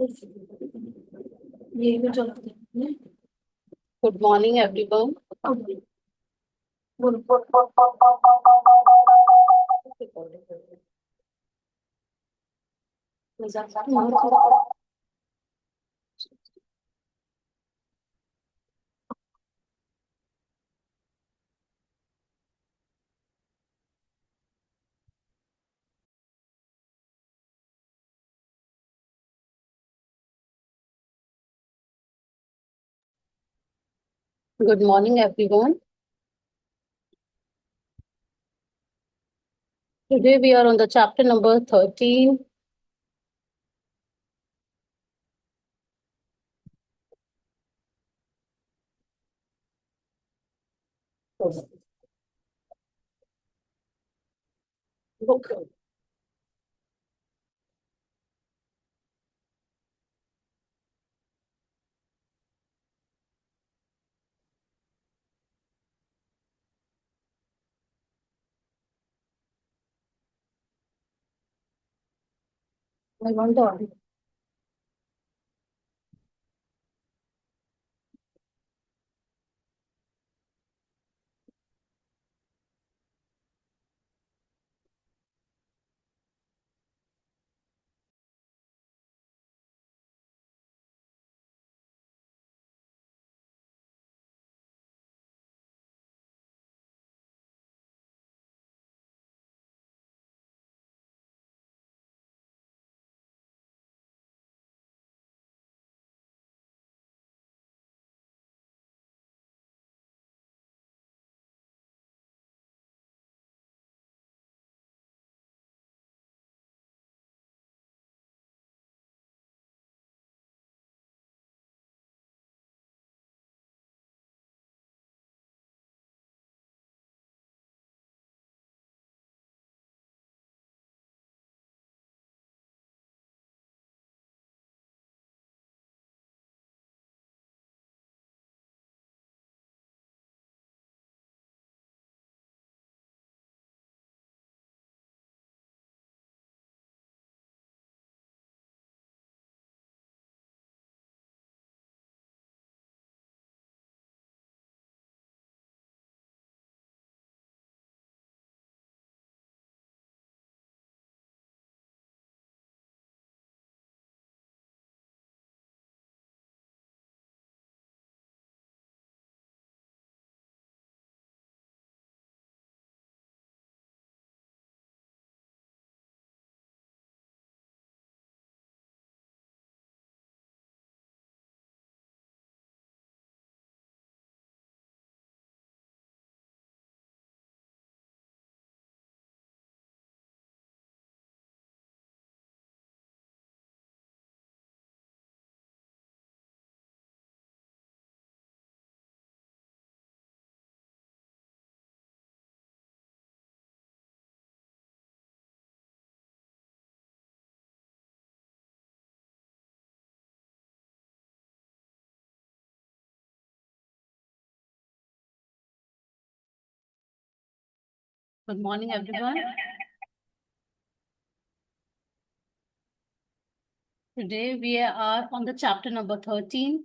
ये भी चलते हैं। Good morning, everyone. बोलो। Good morning, everyone. Today we are on the chapter number 13. बोलो। I want to. Good morning, everyone. Today we are on the chapter number 13,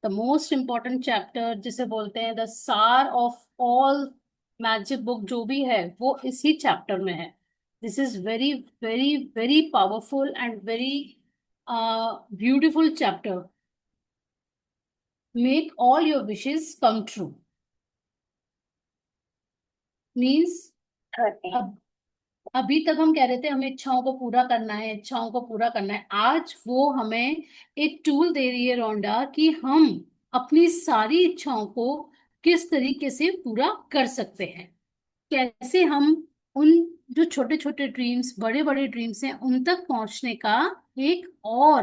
the most important chapter जिसे बोलते हैं the सार of all magic book जो भी है वो इसी chapter में है. This is very very very powerful and very beautiful chapter. Make all your wishes come true. Means अब अभी तक हम कह रहे थे हमें इच्छाओं को पूरा करना है, इच्छाओं को पूरा करना है. आज वो हमें एक टूल दे रही है रोंडा कि हम अपनी सारी इच्छाओं को किस तरीके से पूरा कर सकते हैं. कैसे हम उन जो छोटे छोटे ड्रीम्स, बड़े बड़े ड्रीम्स हैं, उन तक पहुंचने का एक और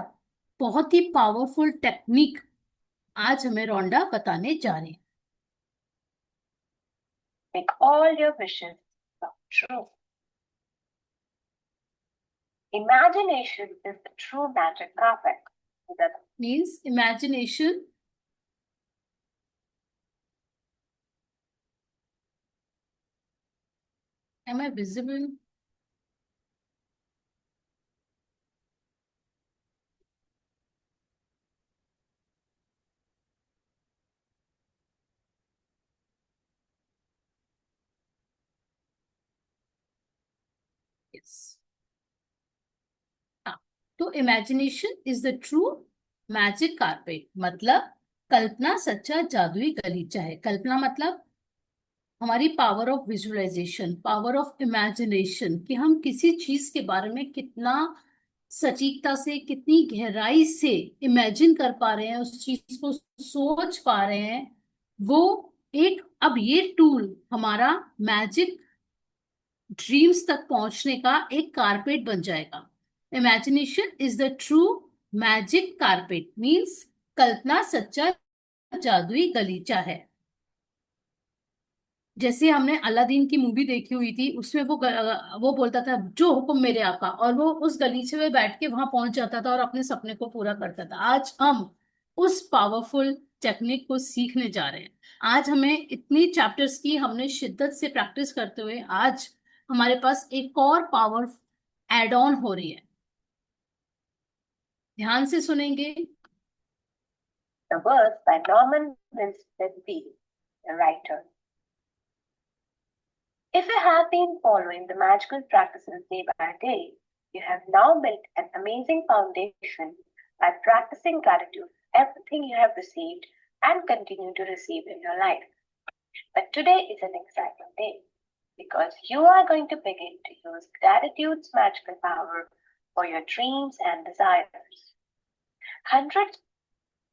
बहुत ही पावरफुल टेक्निक आज हमें रोंडा बताने जा रहे हैं. Make all your wishes come true. Imagination is the true magic carpet. Means imagination. Am I visible? Yes, हाँ, तो imagination is the true magic carpet, मतलब कल्पना सच्चा जादुई गलीचा है। कल्पना मतलब हमारी power of visualisation, power of imagination, कि हम किसी चीज के बारे में कितना सटीकता से, कितनी गहराई से इमेजिन कर पा रहे हैं, उस चीज को सोच पा रहे हैं। वो एक, अब ये टूल हमारा मैजिक ड्रीम्स तक पहुंचने का एक कारपेट बन जाएगा। Imagination is the true magic carpet means कल्पना सच्चा जादुई गलीचा है। जैसे हमने अलादीन की मूवी देखी हुई थी, उसमें वो बोलता था जो हुक्म मेरे आका, और वो उस गलीचे में बैठ के वहां पहुंच जाता था और अपने सपने को पूरा करता था। आज हम उस पावरफुल टेक्निक को सीखने जा रहे हैं। आज हमें इतनी चैप्टर्स की हमने शिद्दत से प्रैक्टिस करते हुए आज हमारे पास एक और पावर एड ऑन हो रही है। ध्यान से सुनेंगे। The words by Norman Vincent Peale, the writer. If you have been following the magical practices day by day, you have now built an amazing foundation by practicing gratitude for everything you have received and continue to receive in your life. But today is an exciting day because you are going to begin to use gratitude's magical power for your dreams and desires. Hundreds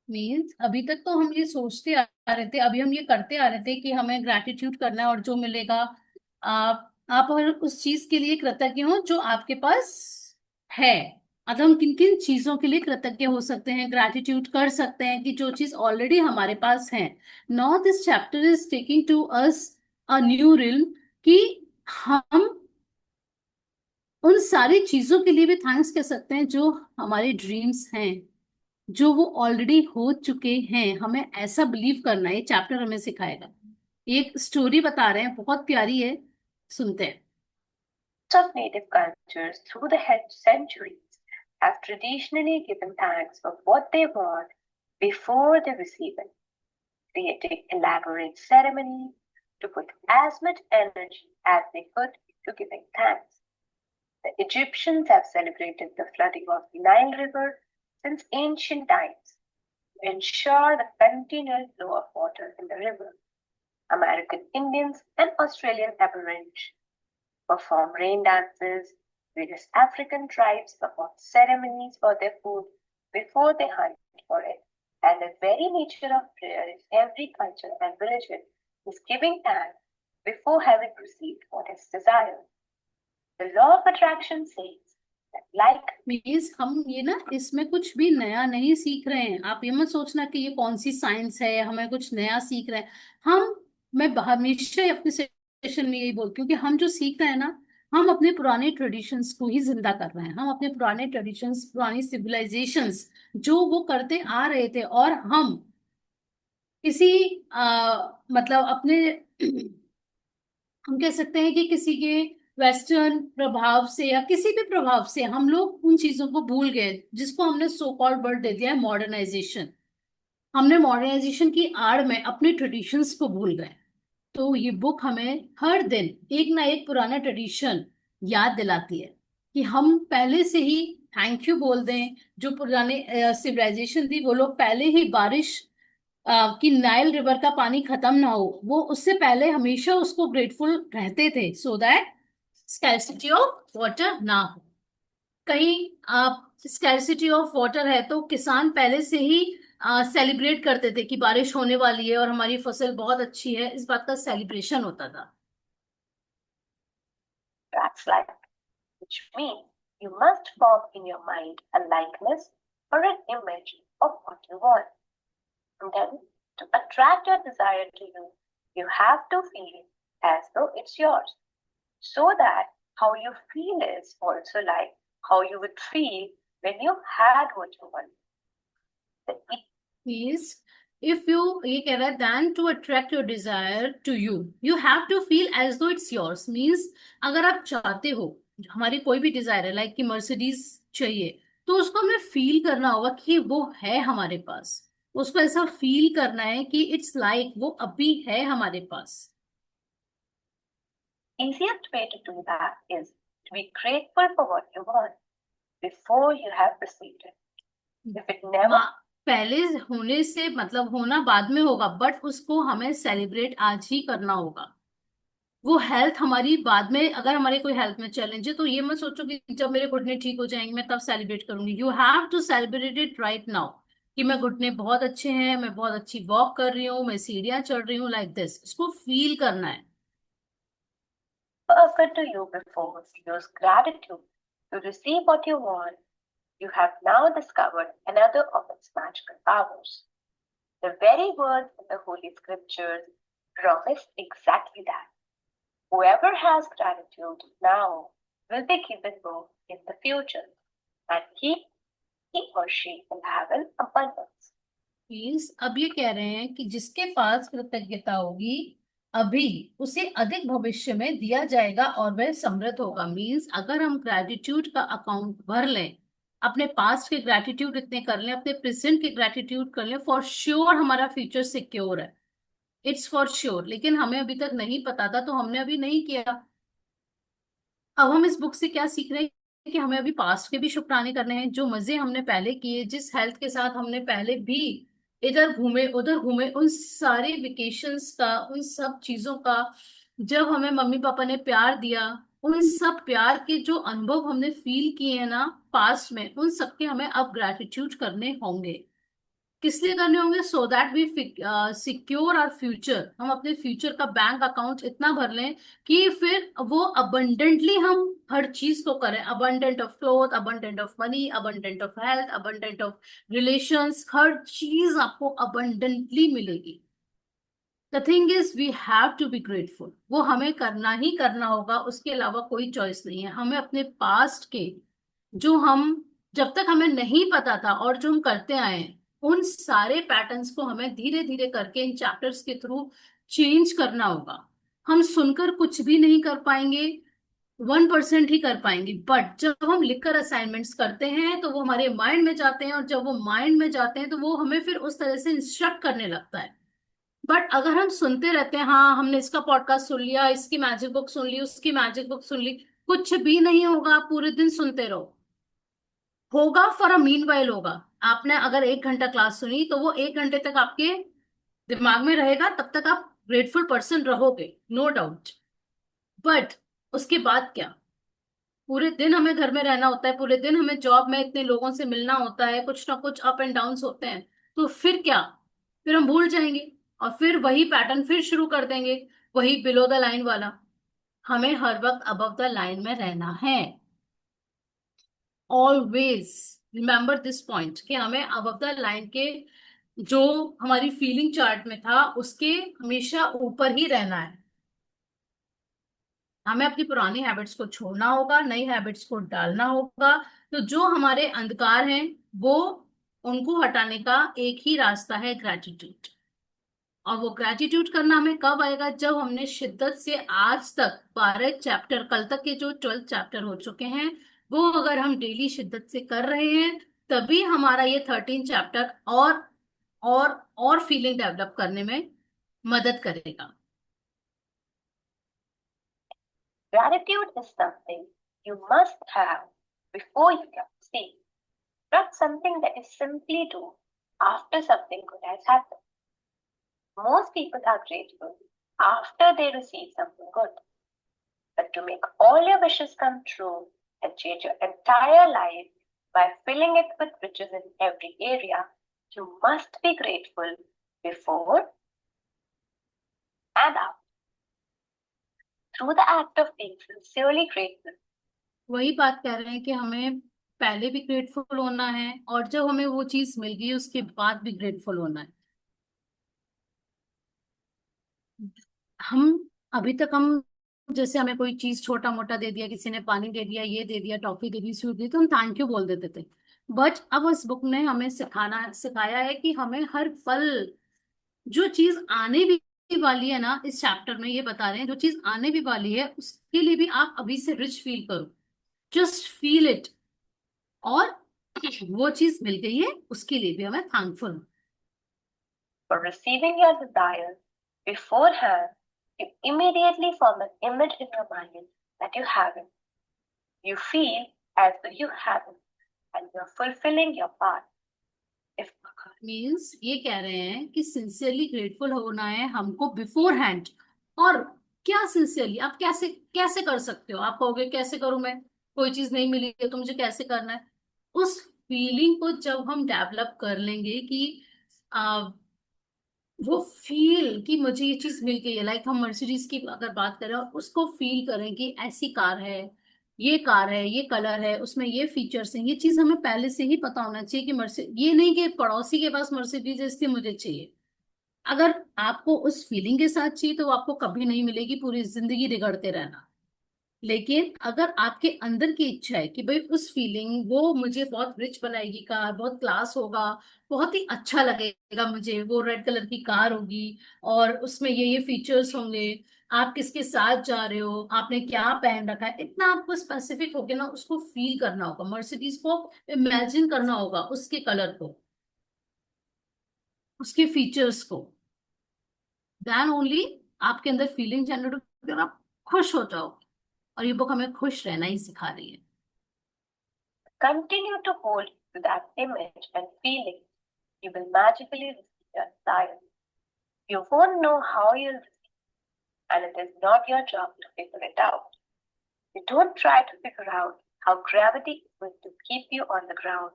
means अभी तक तो हम ये सोचते आ रहे थे, अभी हम ये करते आ रहे थे कि हमें ग्रैटिट्यूड करना है और जो मिलेगा आप हर उस चीज के लिए कृतज्ञ हो जो आपके पास है। अब हम किन किन चीजों के लिए कृतज्ञ हो सकते हैं, ग्रैटिट्यूड कर सकते हैं, कि जो चीज ऑलरेडी हमारे पास है। Now this chapter is taking to us a new realm, कि हम उन सारी चीजों के लिए भी थैंक्स कह सकते हैं जो हमारे ड्रीम्स हैं, जो वो ऑलरेडी हो चुके हैं। हमें ऐसा बिलीव करना है, ये चैप्टर हमें सिखाएगा। एक स्टोरी बता रहे हैं, बहुत प्यारी है, सुनते हैं। of native cultures through the centuries have traditionally given thanks for what they want before they receive it, creating elaborate ceremonies to put as much energy as they could to giving thanks. The Egyptians have celebrated the flooding of the Nile River since ancient times to ensure the continual flow of water in the river. American Indians and Australian Aborigines perform rain dances. Various African tribes perform ceremonies for their food before they hunt for it. And the very nature of prayer in every culture and religion is giving thanks before having received what is desired. The law of attraction says that like means हम ये ना, इसमें कुछ भी नया नहीं सीख रहे हैं। आप ये मत सोचना कि ये कौन सी साइंस है, हमें कुछ नया सीख रहे हैं हम। मैं हमेशा अपने सेशन में यही बोलती हूँ कि हम जो सीख रहे हैं ना, हम अपने पुराने ट्रेडिशंस को ही जिंदा कर रहे हैं। हम अपने पुराने ट्रेडिशंस, पुरानी सिविलाइजेशंस जो वो करते आ रहे थे, और हम किसी मतलब अपने हम कह सकते हैं कि किसी के वेस्टर्न प्रभाव से या किसी भी प्रभाव से हम लोग उन चीजों को भूल गए, जिसको हमने सो कॉल्ड वर्ड दे दिया है मॉडर्नाइजेशन। हमने मॉडर्नाइजेशन की आड़ में अपने ट्रेडिशंस को भूल गए। तो ये बुक हमें हर दिन एक ना एक पुराना ट्रेडिशन याद दिलाती है, कि हम पहले से ही थैंक यू बोल दें। जो पुराने सिविलाइजेशन थी, वो लोग पहले ही बारिश कि नाइल रिवर का पानी खत्म ना हो, वो उससे पहले हमेशा उसको ग्रेटफुल रहते थे, so that scarcity of water ना हो। कहीं आप स्कैरसिटी ऑफ वाटर है तो किसान पहले से ही सेलिब्रेट करते थे कि बारिश होने वाली है और हमारी फसल बहुत अच्छी है, इस बात का सेलिब्रेशन होता था। that's like, which means you must form in your mind a likeness or an image of what you want. And then, to attract your desire to you, you have to feel as though it's yours. So that how you feel is also like how you would feel when you had what you want. Means if you, ये कह रहा है then to attract your desire to you, you have to feel as though it's yours. Means अगर आप चाहते हो, हमारी कोई भी डिजायर है, लाइक कि मर्सिडीज चाहिए, तो उसको हमें फील करना होगा कि वो है हमारे पास। उसको ऐसा फील करना है कि इट्स लाइक वो अभी है हमारे पास। Easiest way to do that is to be grateful for what you want before you have received it. If it never पहले होने से मतलब होना बाद में होगा, बट उसको हमें सेलिब्रेट आज ही करना होगा। वो हेल्थ हमारी बाद में, अगर हमारे कोई हेल्थ में चैलेंज है तो ये मत सोचो कि जब मेरे घुटने ठीक हो जाएंगे मैं तब सेलिब्रेट करूंगी। You have to celebrate it right now, कि मैं घुटने बहुत अच्छे हैं, मैं बहुत अच्छी वॉक कर रही हूँ, मैं सीढ़ियां चढ़ रही हूँ, लाइक दिस इसको फील करना है। occurred to you before, use gratitude to receive what you want. You have now discovered another of its magical powers. The very words in the Holy Scriptures promise exactly that. Whoever has gratitude now will be given more in the future, and he or she will have an abundance. Please अब ये कह रहे हैं कि जिसके पास कृतज्ञता होगी अभी उसे अधिक भविष्य में दिया जाएगा और वह समृद्ध होगा। मीन्स अगर हम ग्रेटिट्यूड का अकाउंट भर लें, अपने पास्ट के ग्रेटिट्यूड इतने कर लें, अपने प्रेजेंट के ग्रेटिट्यूड कर लें, फॉर श्योर हमारा फ्यूचर सिक्योर है। It's for sure. लेकिन हमें अभी तक नहीं पता था तो हमने अभी नहीं किया। अब हम इस बुक से क्या सीख रहे हैं कि हमें अभी पास्ट के भी शुक्राने करने हैं, जो मजे हमने पहले किए, जिस हेल्थ के साथ हमने पहले भी इधर घूमे उधर घूमे, उन सारे वेकेशंस का, उन सब चीजों का, जब हमें मम्मी पापा ने प्यार दिया, उन सब प्यार के जो अनुभव हमने फील किए हैं ना पास्ट में, उन सब के हमें अब ग्रैटिट्यूड करने होंगे। किस लिए करने होंगे? So that we secure our future. हम अपने फ्यूचर का बैंक अकाउंट इतना भर लें कि फिर वो अबंडेंटली हम हर चीज को करें। Abundant of cloth, abundant of money, abundant of health, abundant of relations, हर चीज आपको अबंडेंटली मिलेगी। The thing is we have to be grateful. वो हमें करना ही करना होगा, उसके अलावा कोई चॉइस नहीं है। हमें अपने पास्ट के जो हम, जब तक हमें नहीं पता था और जो हम करते आए हैं, उन सारे पैटर्न्स को हमें धीरे धीरे करके इन चैप्टर्स के थ्रू चेंज करना होगा। हम सुनकर कुछ भी नहीं कर पाएंगे, 1% ही कर पाएंगे, बट जब हम लिखकर असाइनमेंट्स करते हैं तो वो हमारे माइंड में जाते हैं, और जब वो माइंड में जाते हैं तो वो हमें फिर उस तरह से इंस्ट्रक्ट करने लगता है। बट अगर हम सुनते रहते हैं, हाँ हमने इसका पॉडकास्ट सुन लिया, इसकी मैजिक बुक सुन ली, उसकी मैजिक बुक सुन ली, कुछ भी नहीं होगा। आप पूरे दिन सुनते रहो, होगा फॉर अ मीन वाइल होगा। आपने अगर 1 घंटा क्लास सुनी तो वो 1 घंटे तक आपके दिमाग में रहेगा, तब तक आप ग्रेटफुल पर्सन रहोगे, नो डाउट। बट उसके बाद क्या? पूरे दिन हमें घर में रहना होता है, पूरे दिन हमें जॉब में इतने लोगों से मिलना होता है, कुछ ना कुछ अप एंड डाउन होते हैं, तो फिर क्या? फिर हम भूल जाएंगे और फिर वही पैटर्न फिर शुरू कर देंगे, वही बिलो द लाइन वाला। हमें हर वक्त अबव द लाइन में रहना है। ऑलवेज रिमेम्बर दिस पॉइंट कि हमें अबव द लाइन के, जो हमारी फीलिंग चार्ट में था, उसके हमेशा ऊपर ही रहना है। हमें अपनी पुरानी हैबिट्स को छोड़ना होगा, नई हैबिट्स को डालना होगा। तो जो हमारे अंधकार हैं वो, उनको हटाने का एक ही रास्ता है, ग्रेटिट्यूड। और वो ग्रेटिट्यूड करना हमें कब आएगा? जब हमने शिद्दत से आज तक 12 चैप्टर, कल तक के जो 12 चैप्टर हो चुके हैं, वो अगर हम डेली शिद्दत से कर रहे हैं, तभी हमारा ये 13 चैप्टर और फीलिंग डेवलप करने में मदद करेगा। Gratitude is something you must have before you can see, not something that you simply do after something good has happened. Most people are grateful after they receive something good. But to make all your wishes come true and change your entire life by filling it with riches in every area, you must be grateful before and after. Through the act of being sincerely grateful, वही बात कह रहे हैं कि हमें पहले भी grateful होना है, और जब हमें वो चीज मिल गई उसके बाद भी ग्रेटफुल होना है। हम अभी तक हम, जैसे हमें कोई चीज छोटा मोटा दे दिया, किसी ने पानी दे दिया, ये दे दिया, टॉफी दे दी, स्वीट दी, तो हम थैंक यू बोल देते थे। बट अब उस बुक ने हमें सिखाया है कि हमें हर पल, जो चीज आने भी वाली है ना, इस चैप्टर में ये बता रहे हैं, जो चीज आने भी वाली है उसके लिए भी आप अभी से रिच फील करो, जस्ट फील इट। और वो चीज मिल गई है उसके लिए भी हमें thankful. for receiving your desires beforehand, you immediately form an image in your mind that you have it. You feel as though you haven't, and you're fulfilling your part. If means ये कह रहे हैं कि sincerely grateful होना है हमको before hand. और क्या सिंसियरली आप कैसे कैसे कर सकते हो? आप कहोगे कैसे करूं मैं, कोई चीज नहीं मिली है तो मुझे कैसे करना है? उस फीलिंग को जब हम डेवलप कर लेंगे कि वो फील कि मुझे ये चीज मिल गई है, लाइक हम मर्सिडीज की अगर बात करें और उसको फील करें कि ऐसी कार है, ये कलर है, उसमें ये फीचर्स हैं, ये चीज हमें पहले से ही पता होना चाहिए कि मर्सि ये नहीं कि पड़ोसी के पास मर्सिडीज है इसलिए मुझे चाहिए। अगर आपको उस फीलिंग के साथ चाहिए तो वो आपको कभी नहीं मिलेगी, पूरी जिंदगी रिगड़ते रहना। लेकिन अगर आपके अंदर की इच्छा है कि भाई उस फीलिंग वो मुझे बहुत रिच बनाएगी, कार बहुत क्लास होगा, बहुत ही अच्छा लगेगा, मुझे वो रेड कलर की कार होगी और उसमें ये फीचर्स होंगे, आप किसके साथ जा रहे हो, आपने क्या पहन रखा है, इतना आपको स्पेसिफिक होके ना उसको फील करना होगा, मर्सिडीज को इमेजिन करना होगा, उसके कलर को, उसके फीचर्स को। देन ओनली आपके अंदर फीलिंग जनरेट होगी और आप खुश हो जाओ। और ये बुक हमें खुश रहना ही सिखा रही है। continue to hold to that image and feeling, you will magically receive your desire. You won't know how you'll receive, and it is not your job to figure it out. You don't try to figure out how gravity is going to keep you on the ground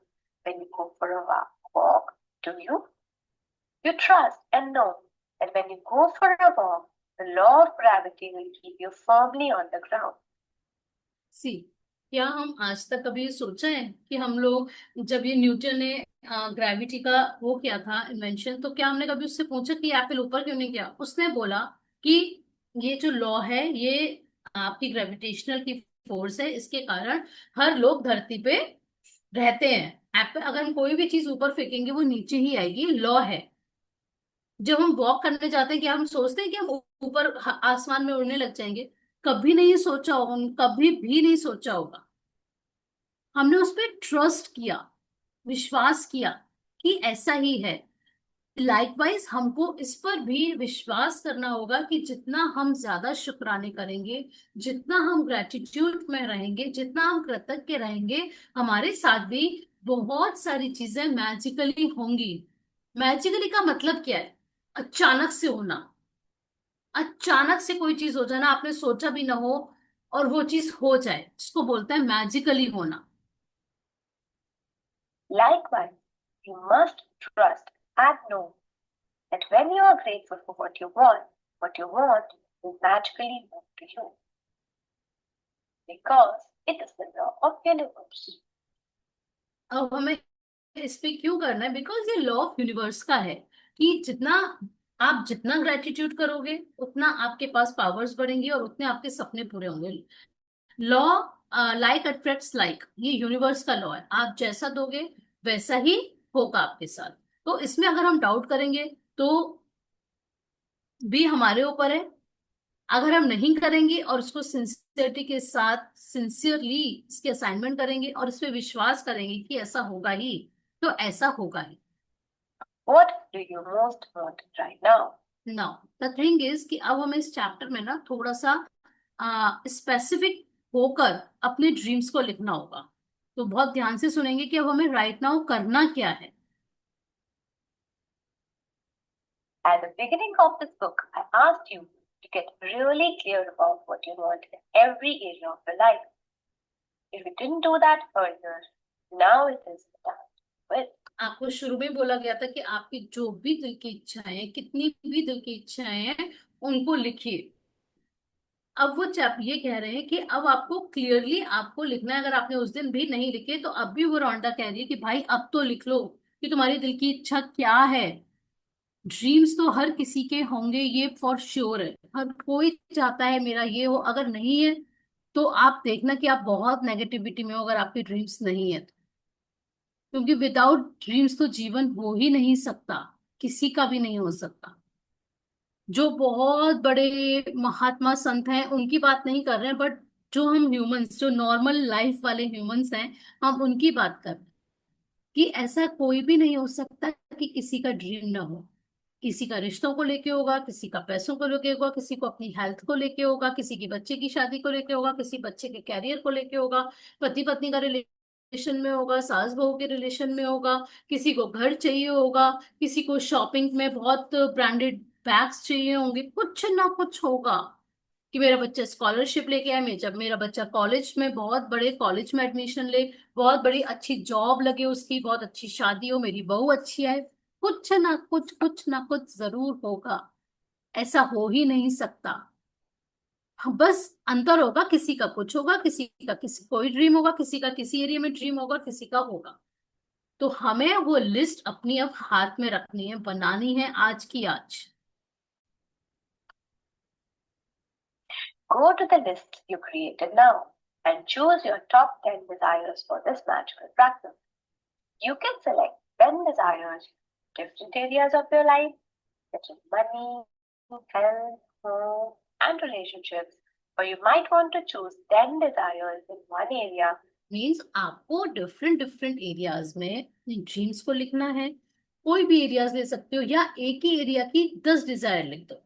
when you go for a walk, do you? You trust and know that when you go for a walk, the law of gravity will keep you firmly on the ground. सी, क्या हम आज तक कभी सोचा है कि हम लोग, जब ये न्यूटन ने ग्रेविटी का वो किया था इन्वेंशन, तो क्या हमने कभी उससे पूछा कि एप्पल ऊपर क्यों नहीं गया? उसने बोला कि ये जो लॉ है ये आपकी ग्रेविटेशनल की फोर्स है, इसके कारण हर लोग धरती पे रहते हैं। एप्पल अगर हम कोई भी चीज ऊपर फेंकेंगे वो नीचे ही आएगी, लॉ है। जब हम वॉक करने जाते हैं क्या हम सोचते हैं कि हम ऊपर आसमान में उड़ने लग जाएंगे? कभी नहीं सोचा होगा, कभी भी नहीं सोचा होगा। हमने उस पर ट्रस्ट किया, विश्वास किया कि ऐसा ही है। लाइकवाइज हमको इस पर भी विश्वास करना होगा कि जितना हम ज्यादा शुक्राने करेंगे, जितना हम ग्रेटिट्यूड में रहेंगे, जितना हम कृतज्ञ रहेंगे, हमारे साथ भी बहुत सारी चीजें मैजिकली होंगी। मैजिकली का मतलब क्या है? अचानक से होना। अचानक से कोई चीज हो जाना, आपने सोचा भी ना हो और वो चीज हो जाए, इसको बोलते हैं मैजिकली होना। Likewise, you must trust and know that when you are grateful for what you want will magically move to you. Because it is the law of universe. अब हमें इस पे क्यों करना है? बिकॉज ये लॉ ऑफ यूनिवर्स का है कि जितना ग्रेटिट्यूड करोगे उतना आपके पास पावर्स बढ़ेंगी और उतने आपके सपने पूरे होंगे। लॉ लाइक अट्रैक्ट्स लाइक, ये यूनिवर्स का लॉ है। आप जैसा दोगे वैसा ही होगा आपके साथ। तो इसमें अगर हम डाउट करेंगे तो भी हमारे ऊपर है। अगर हम नहीं करेंगे और उसको सिंसियरिटी के साथ सिंसियरली इसके असाइनमेंट करेंगे और इस पे विश्वास करेंगे कि ऐसा होगा ही, तो ऐसा होगा ही। What do you most want right now? Now the thing is कि अब हमें इस चैप्टर में ना थोड़ा सा स्पेसिफिक होकर अपने ड्रीम्स को लिखना होगा। तो बहुत ध्यान से सुनेंगे कि अब हमें राइट नाउ करना क्या है। At the beginning of this book, I asked you to get really clear about what you want in every area of your life. If you didn't do that earlier, now it is the time to do it. आपको शुरू में बोला गया था कि आपकी जो भी दिल की इच्छाएं हैं, कितनी भी दिल की इच्छाएं हैं, उनको लिखिए। अब वो चैप ये कह रहे हैं कि अब आपको क्लियरली आपको लिखना है। अगर आपने उस दिन भी नहीं लिखे तो अब भी वो रोंडा कह रही है कि भाई अब तो लिख लो कि तुम्हारी दिल की इच्छा क्या है। ड्रीम्स तो हर किसी के होंगे, ये फॉर श्योर है। हर कोई चाहता है मेरा ये हो। अगर नहीं है तो आप देखना कि आप बहुत नेगेटिविटी में हो, अगर आपके ड्रीम्स नहीं है तो। क्योंकि विदाउट ड्रीम्स तो जीवन हो ही नहीं सकता, किसी का भी नहीं हो सकता। जो बहुत बड़े महात्मा संत हैं उनकी बात नहीं कर रहे हैं, बट जो हम ह्यूमंस, जो नॉर्मल लाइफ वाले ह्यूमंस हैं, हम उनकी बात कर रहे हैं कि ऐसा कोई भी नहीं हो सकता कि किसी का ड्रीम ना हो। किसी का रिश्तों को लेके होगा, किसी का पैसों को लेके होगा, किसी को अपनी हेल्थ को लेके होगा, किसी की बच्चे की शादी को लेके होगा, किसी बच्चे के कैरियर को लेके होगा, पति पत्नी का रिलेशन में होगा, सास बहू के रिलेशन में होगा, किसी को घर चाहिए होगा, किसी को शॉपिंग में बहुत ब्रांडेड बैग्स चाहिए होंगे, कुछ ना कुछ होगा कि मेरा बच्चा स्कॉलरशिप लेके आए, मैं जब मेरा बच्चा कॉलेज में बहुत बड़े कॉलेज में एडमिशन ले, बहुत बड़ी अच्छी जॉब लगे उसकी, बहुत अच्छी शादी हो, मेरी बहू अच्छी आए, कुछ ना कुछ जरूर होगा। ऐसा हो ही नहीं सकता। हाँ, बस अंतर होगा, किसी का कुछ होगा, किसी का किसी कोई ड्रीम होगा, किसी का किसी एरिया में ड्रीम होगा, किसी का होगा। तो हमें वो लिस्ट अपनी अब हाथ में रखनी है, बनानी है आज की आज। Go to the list you created now and choose your top 10 desires for this magical practice. You can select 10 desires in different areas of your life, such as money, health, home, and relationships. Or you might want to choose 10 desires in one area. Means आपको different different areas में dreams को लिखना है। कोई भी areas ले सकते हो, या एक ही एरिया की 10 डिजायर लिख दो।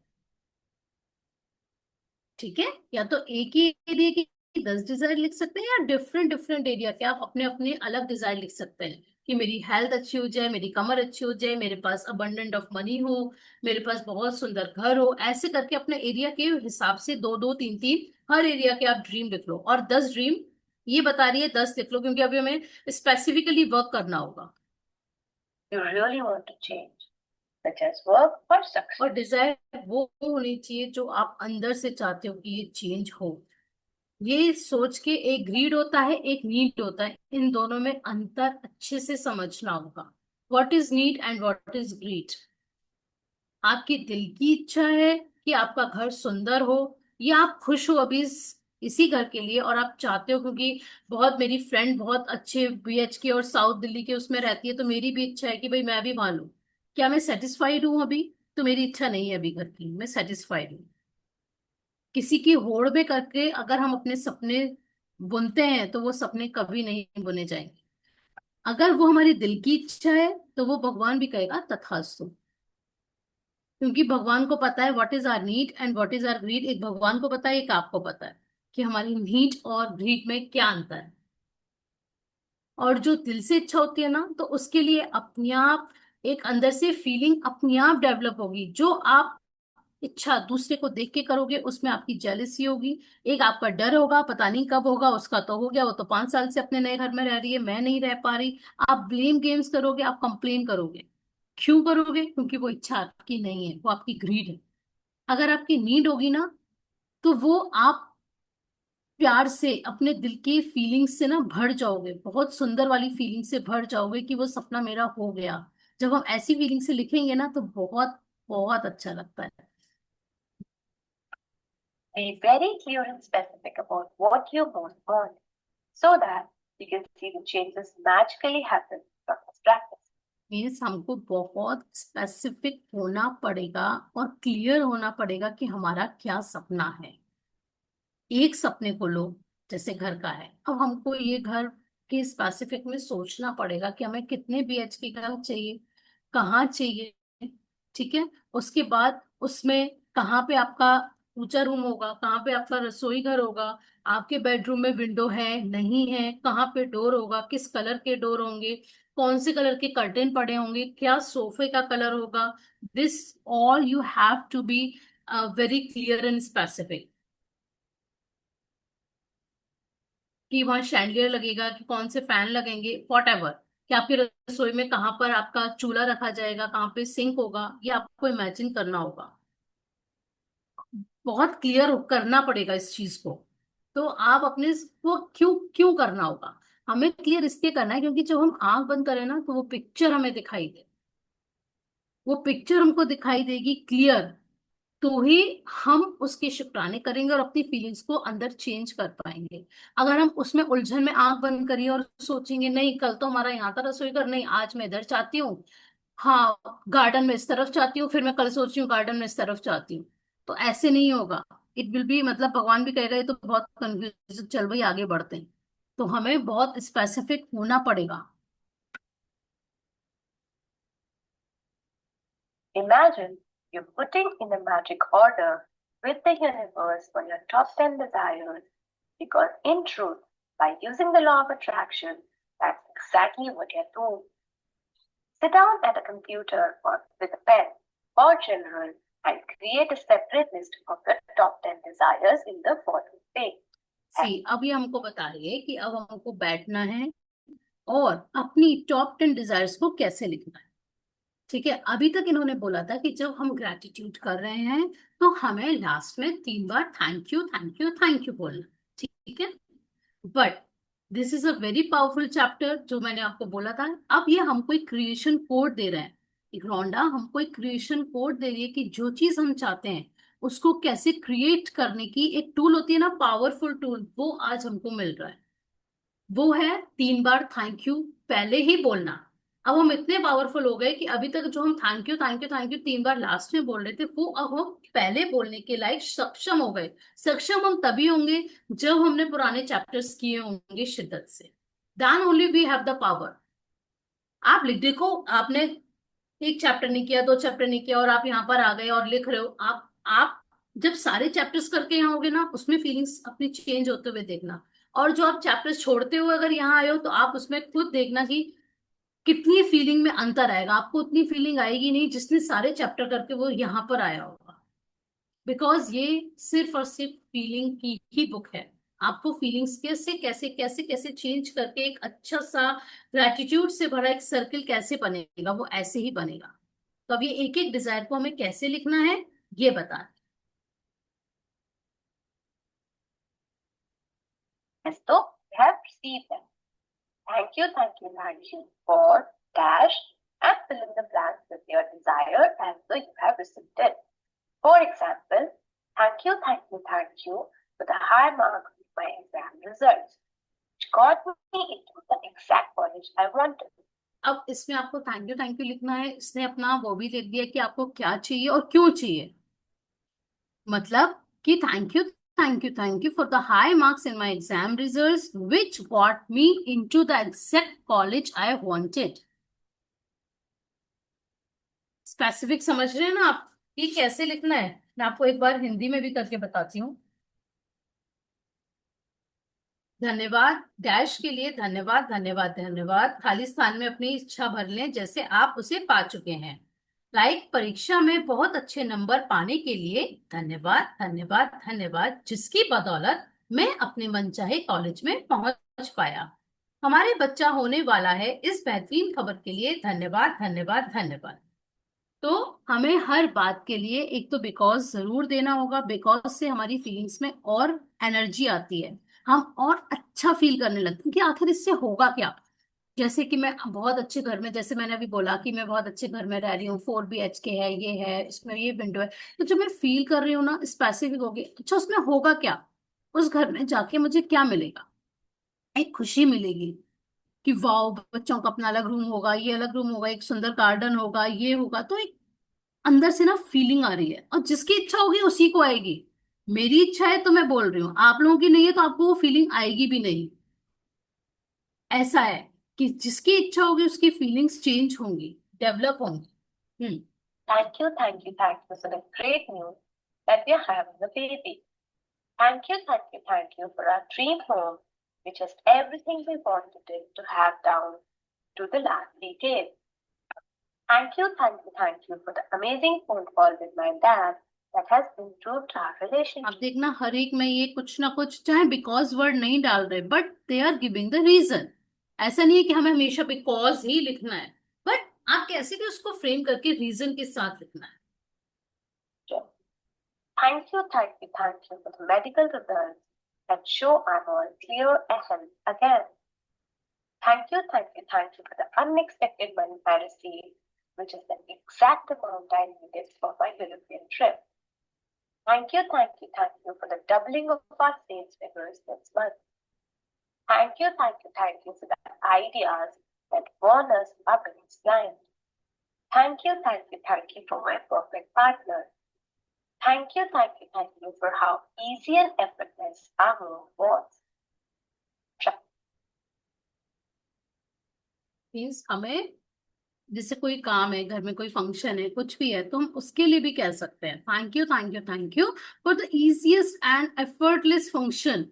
ठीक है, या तो एक ही एरिया की 10 डिजायर लिख सकते हैं, या डिफरेंट डिफरेंट एरिया के आप अपने अपने अलग डिजायर लिख सकते हैं कि मेरी हेल्थ अच्छी हो जाए, मेरी कमर अच्छी हो जाए, मेरे पास अबंडेंट ऑफ मनी हो, मेरे पास बहुत सुंदर घर हो। ऐसे करके अपने एरिया के हिसाब से दो दो तीन तीन हर एरिया के आप ड्रीम लिख लो, और 10 ड्रीम ये बता रही है 10 लिख लो, क्योंकि अभी हमें स्पेसिफिकली वर्क करना होगा। You really want to change, such as work or success. और डिजायर वो होनी चाहिए जो आप अंदर से चाहते हो कि ये चेंज हो। ये सोच के, एक ग्रीड होता है, एक नीड होता है, इन दोनों में अंतर अच्छे से समझना होगा। What is need and what is greed. आपकी दिल की इच्छा है कि आपका घर सुंदर हो, या आप खुश हो अभी इसी घर के लिए, और आप चाहते हो क्योंकि बहुत मेरी फ्रेंड बहुत अच्छे बीएचके और साउथ दिल्ली के उसमें रहती है, तो मेरी भी इच्छा है कि भाई मैं भी वहां लूं। क्या मैं सेटिस्फाइड हूं अभी? तो मेरी इच्छा नहीं है अभी घर की, मैं सेटिस्फाइड हूँ। किसी की होड़ में करके अगर हम अपने सपने बुनते हैं तो वो सपने कभी नहीं बुने जाएंगे। अगर वो हमारी दिल की इच्छा है तो वो भगवान भी कहेगा तथास्तु, क्योंकि भगवान को पता है what is our need and what is our greed. एक भगवान को पता है, एक आपको पता है कि हमारी नीड और ग्रीड में क्या अंतर है। और जो दिल से इच्छा होती है ना, तो उसके लिए अपने आप एक अंदर से फीलिंग अपने आप डेवलप होगी। जो आप इच्छा दूसरे को देख के करोगे उसमें आपकी जेलसी होगी, एक आपका डर होगा, पता नहीं कब होगा, उसका तो हो गया, वो तो 5 साल से अपने नए घर में रह रही है, मैं नहीं रह पा रही। आप ब्लेम गेम्स करोगे, आप कंप्लेन करोगे। क्यों करोगे? क्योंकि वो इच्छा आपकी नहीं है, वो आपकी ग्रीड है। अगर आपकी नीड होगी ना, तो वो आप प्यार से अपने दिल की फीलिंग्स से ना भर जाओगे, बहुत सुंदर वाली फीलिंग से भर जाओगे कि वो सपना मेरा हो गया। जब हम ऐसी फीलिंग से लिखेंगे ना, तो बहुत बहुत अच्छा लगता है। Be very clear and specific about what you want so that you can see the changes magically happen from this practice. Means हमको बहुत स्पेसिफिक होना पड़ेगा और क्लियर होना पड़ेगा कि हमारा क्या सपना है। एक सपने को लो, जैसे घर का है, अब हमको ये घर के स्पेसिफिक में सोचना पड़ेगा कि हमें कितने बीएचके का चाहिए, कहाँ चाहिए। ठीक है, उसके बाद उसमें कहाँ पे आपका ऊंचा रूम होगा, कहाँ पे आपका रसोई घर होगा, आपके बेडरूम में विंडो है नहीं है, कहाँ पे डोर होगा, किस कलर के डोर होंगे, कौन से कलर के कर्टेन पड़े होंगे, क्या सोफे का कलर होगा। This all you have to be very clear and specific. कि वहां शैंडलियर लगेगा, कि कौन से फैन लगेंगे, वॉट एवर, कि आपकी रसोई में कहाँ पर आपका चूल्हा रखा जाएगा, कहाँ पे सिंक होगा, ये आपको इमेजिन करना होगा। बहुत क्लियर करना पड़ेगा इस चीज को। तो आप अपने वो क्यों क्यों करना होगा, हमें क्लियर इसलिए करना है क्योंकि जब हम आंख बंद करें ना, तो वो पिक्चर हमें दिखाई दे, वो पिक्चर हमको दिखाई देगी क्लियर, तो ही हम उसके शुक्राने करेंगे और अपनी फीलिंग्स को अंदर चेंज कर पाएंगे। अगर हम उसमें उलझन में आंख बंद करिए और सोचेंगे नहीं कल तो हमारा यहाँ था रसोई घर, नहीं आज मैं इधर चाहती हूँ, हाँ गार्डन में इस तरफ चाहती हूँ, फिर मैं कल सोच रही हूँ गार्डन में इस तरफ चाहती हूँ, तो ऐसे नहीं होगा। इट विल बी, मतलब भगवान भी कहेगा ये तो बहुत कंफ्यूज, चल भाई आगे बढ़ते हैं। तो हमें बहुत स्पेसिफिक होना पड़ेगा। Imagine you're putting in a magic order with the universe for your top 10 desires, because in truth, by using the law of attraction, that's exactly what you're doing. Sit down at a computer or with a pen or journal and create a separate list of the top 10 desires in the following way. सी अब ये हमको बता रही है कि अब हमको बैठना है और अपनी टॉप 10 डिजायर्स को कैसे लिखना है। ठीक है, अभी तक इन्होंने बोला था कि जब हम ग्रेटिट्यूड कर रहे हैं तो हमें लास्ट में 3 बार thank you thank you thank you बोलना। ठीक है, but this is a very powerful chapter जो मैंने आपको बोला था। अब ये हमको एक क्रिएशन कोड दे रहे हैं, एक रोंडा हमको एक क्रिएशन कोड दे रही है कि जो चीज हम चाहते हैं उसको कैसे क्रिएट करने की एक टूल होती है ना, पावरफुल टूल, वो आज हमको मिल रहा है। वो है 3 बार थैंक यू पहले ही बोलना। अब हम इतने पावरफुल हो गए कि अभी तक जो हम thank you thank you thank you 3 bar last में बोल रहे थे, वो अब हम पहले बोलने के लायक सक्षम हो गए। सक्षम हम तभी होंगे जब हमने पुराने चैप्टर्स किए होंगे शिद्दत से। Then only we have the power. आप लिख देखो, आपने एक चैप्टर नहीं किया, 2 चैप्टर नहीं किया और आप यहाँ पर आ गए और लिख रहे हो। आप जब सारे चैप्टर्स करके यहाँ होगे ना, उसमें फीलिंग्स अपनी चेंज होते हुए देखना। और जो आप चैप्टर्स छोड़ते हुए अगर यहाँ आए हो तो आप उसमें खुद देखना कि कितनी फीलिंग में अंतर आएगा। आपको उतनी फीलिंग आएगी नहीं जिसने सारे चैप्टर करके वो यहाँ पर आया होगा, बिकॉज ये सिर्फ और सिर्फ फीलिंग की ही बुक है। आपको फीलिंग्स कैसे कैसे कैसे कैसे चेंज करके एक अच्छा सा ग्रेटिट्यूड से भरा एक सर्किल कैसे बनेगा, वो ऐसे ही बनेगा। तो अब ये एक एक डिजायर को हमें कैसे लिखना है ये बता। Yes, so we have received them. Thank you for dash and fill in the blanks with your desire as though you have received it. For example, thank you for the high marks in my exam results, which got me into the exact college I wanted. अब इसमें आपको thank you लिखना है। इसने अपना वो भी लिख दिया कि आपको क्या चाहिए और क्यों चाहिए। मतलब कि thank you for the high marks in my exam results which got me into the exact college I wanted. Specific समझ रहे हैं ना आप कि कैसे लिखना है। मैं आपको एक बार हिंदी में भी करके बताती हूँ। धन्यवाद डैश के लिए धन्यवाद धन्यवाद धन्यवाद, खाली स्थान में अपनी इच्छा भर लें जैसे आप उसे पा चुके हैं। लाइक परीक्षा में बहुत अच्छे नंबर पाने के लिए धन्यवाद धन्यवाद धन्यवाद, जिसकी बदौलत मैं अपने मनचाहे कॉलेज में पहुंच पाया। हमारे बच्चा होने वाला है, इस बेहतरीन खबर के लिए धन्यवाद धन्यवाद धन्यवाद। तो हमें हर बात के लिए एक तो बिकॉज जरूर देना होगा। बिकॉज से हमारी फीलिंग्स में और एनर्जी आती है, हम और अच्छा फील करने लगते हैं कि आखिर इससे होगा क्या। जैसे कि मैं बहुत अच्छे घर में, जैसे मैंने अभी बोला कि मैं बहुत अच्छे घर में रह रही हूँ, 4 BHK है, ये है, इसमें ये विंडो है। तो जब मैं फील कर रही हूँ ना स्पेसिफिक होगी, अच्छा उसमें होगा क्या, उस घर में जाके मुझे क्या मिलेगा, एक खुशी मिलेगी कि वाओ बच्चों का अपना अलग रूम होगा, ये अलग रूम होगा, एक सुंदर गार्डन होगा, ये होगा। तो एक अंदर से ना फीलिंग आ रही है, और जिसकी इच्छा होगी उसी को आएगी। मेरी इच्छा है तो मैं बोल रही हूँ, आप लोगों की नहीं है तो आपको वो फीलिंग आएगी भी नहीं। ऐसा है कि जिसकी इच्छा होगी उसकी फीलिंग्स चेंज होंगी, डेवलप होंगी। Thank you for the great news that we are having a baby. Thank you for our dream home, which is everything we wanted it to have down to the last detail. Thank you for the amazing phone call with my dad that has improved our relationship. अब देखना हर एक में ये कुछ ना कुछ, चाहे because word नहीं डाल रहे, but they are giving the reason. ऐसा नहीं है कि हमें हमेशा बिकॉज ही लिखना है, बट आप कैसे भी उसको फ्रेम करके रीजन के साथ लिखना है। Thank you for the medical results that show I'm all clear and again. Thank you for the unexpected money I received, which is the exact amount I needed for my European trip. Thank you for the doubling of our sales figures this month. Thank you for the ideas that warn us up against blind. Thank you for my perfect partner. Thank you for how easy and effortless our move was. Means हमें जैसे कोई काम है, घर में कोई function है, कुछ भी है, तो हम उसके लिए भी कह सकते हैं thank you, thank you, thank you for the easiest and effortless function.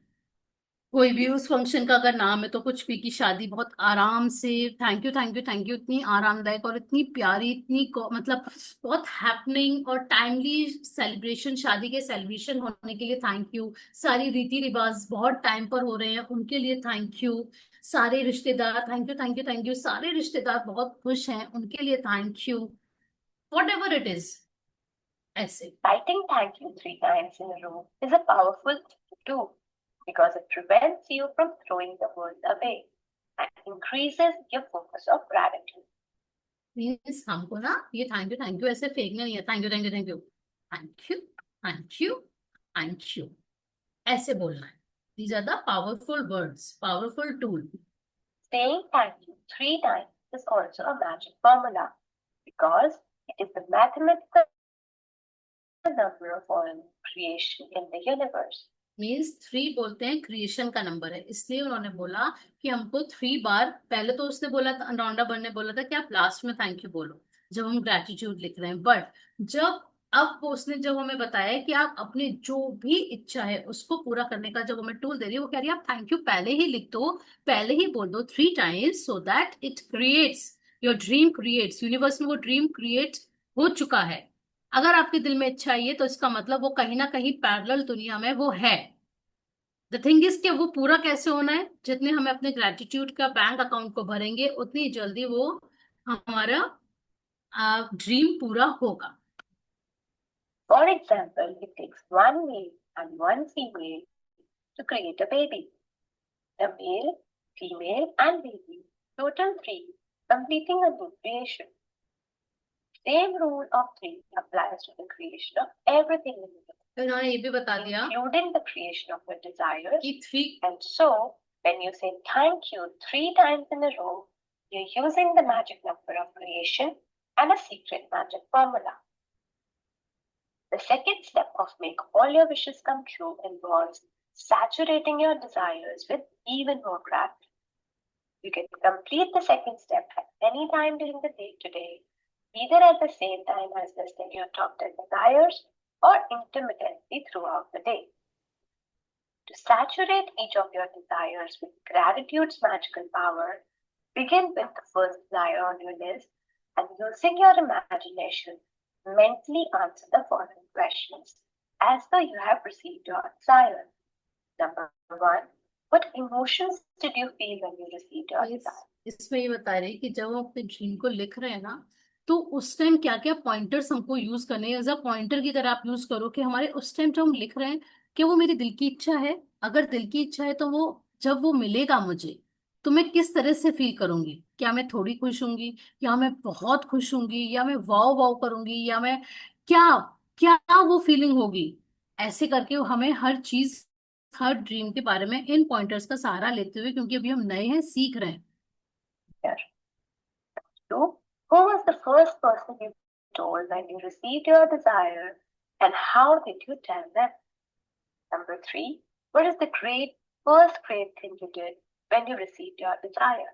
कोई भी उस फंक्शन का अगर नाम है तो कुछ भी की शादी, बहुत आराम से thank you, thank you, thank you, इतनी आरामदायक और इतनी प्यारी, इतनी मतलब बहुत हैपनिंग और टाइमली सेलिब्रेशन, शादी के सेलिब्रेशन होने के लिए थैंक यू। सारी रीति रिवाज बहुत टाइम पर हो रहे हैं, उनके लिए थैंक यू। सारे रिश्तेदार thank you, thank you, thank you, सारे रिश्तेदार बहुत खुश हैं, उनके लिए thank you. What ever it is, ऐसे। Writing thank you 3 times in a row is a powerful thing to do because it prevents you from throwing the words away and increases your focus of gratitude. Means हमको ना ये thank you ऐसे फेंकना नहीं है, thank you, thank you, thank you, thank you, thank you, thank you, ऐसे बोलना है। These are the powerful words, powerful tool. Saying thank you 3 times is also a magic formula because it is the mathematical number of all creation in the universe. Means three बोलते हैं creation का number है, इसलिए उन्होंने बोला कि हमको 3 बार, पहले तो उसने बोला था, रौंडा बर ने बोला था कि आप लास्ट में थैंक यू बोलो जब हम ग्रेटिट्यूड लिख रहे हैं, बट जब अब वो उसने जब हमें बताया कि आप अपने जो भी इच्छा है उसको पूरा करने का जब हमें टूल दे रही है, वो कह रही है आप थैंक यू पहले ही लिख दो, पहले ही बोल दो 3 times, so that it creates your dream, creates universe में वो ड्रीम क्रिएट हो चुका है। अगर आपके दिल में इच्छा है तो इसका मतलब वो कहीं ना कहीं पैरेलल दुनिया में वो है। द थिंग इज कि वो पूरा कैसे होना है, जितने हमें अपने ग्रेटिट्यूड का बैंक अकाउंट को भरेंगे उतनी जल्दी वो हमारा ड्रीम पूरा होगा। For example, it takes one male and one female to create a baby. The male, female, and baby, total 3, completing a new creation. Same rule of 3 applies to the creation of everything in the universe, तो इन्होंने ये भी बता दिया including the creation of your desires. कि 3, And so, when you say thank you 3 times in a row, you're using the magic number of creation and a secret magic formula. The second step of make all your wishes come true involves saturating your desires with even more gratitude. You can complete the second step at any time during the day today, either at the same time as listing your top 10 desires or intermittently throughout the day. To saturate each of your desires with gratitude's magical power, begin with the first desire on your list and using your imagination, mentally answer the following questions as though you have received your desire. Number 1, what emotions did you feel when you received your desire? इसमें ये बता रही कि जब हम अपने dream को लिख रहे हैं ना, तो उस टाइम क्या क्या पॉइंटर्स हमको यूज करने हैं, एज अ पॉइंटर की तरह आप यूज करो कि हमारे उस टाइम जब हम लिख रहे हैं कि वो मेरी दिल की इच्छा है। अगर दिल की इच्छा है तो वो जब वो मिलेगा मुझे, तो मैं किस तरह से फील करूंगी, क्या मैं थोड़ी खुश होंगी, या मैं बहुत खुश होंगी, या मैं वाव वाव करूंगी, या मैं क्या, क्या वो फीलिंग होगी। ऐसे करके वो हमें हर चीज, हर ड्रीम के बारे में इन पॉइंटर्स का सहारा लेते हुए, क्योंकि अभी हम नए हैं, सीख रहे हैं। Here. 2, who was the first person you told when you received your desire and how did you tell them? Number 3, what is the first great thing you did when you received your desire?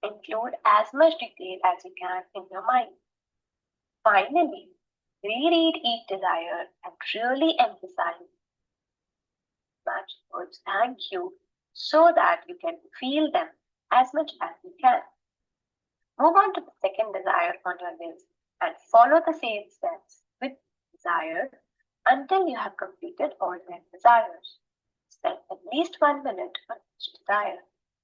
Include as much detail as you can in your mind. Finally, reread each desire and really emphasize magic words thank you so that you can feel them as much as you can. Move on to the second desire on your list and follow the same steps with desire until you have completed all 10 desires. Spend at least 1 minute on each desire.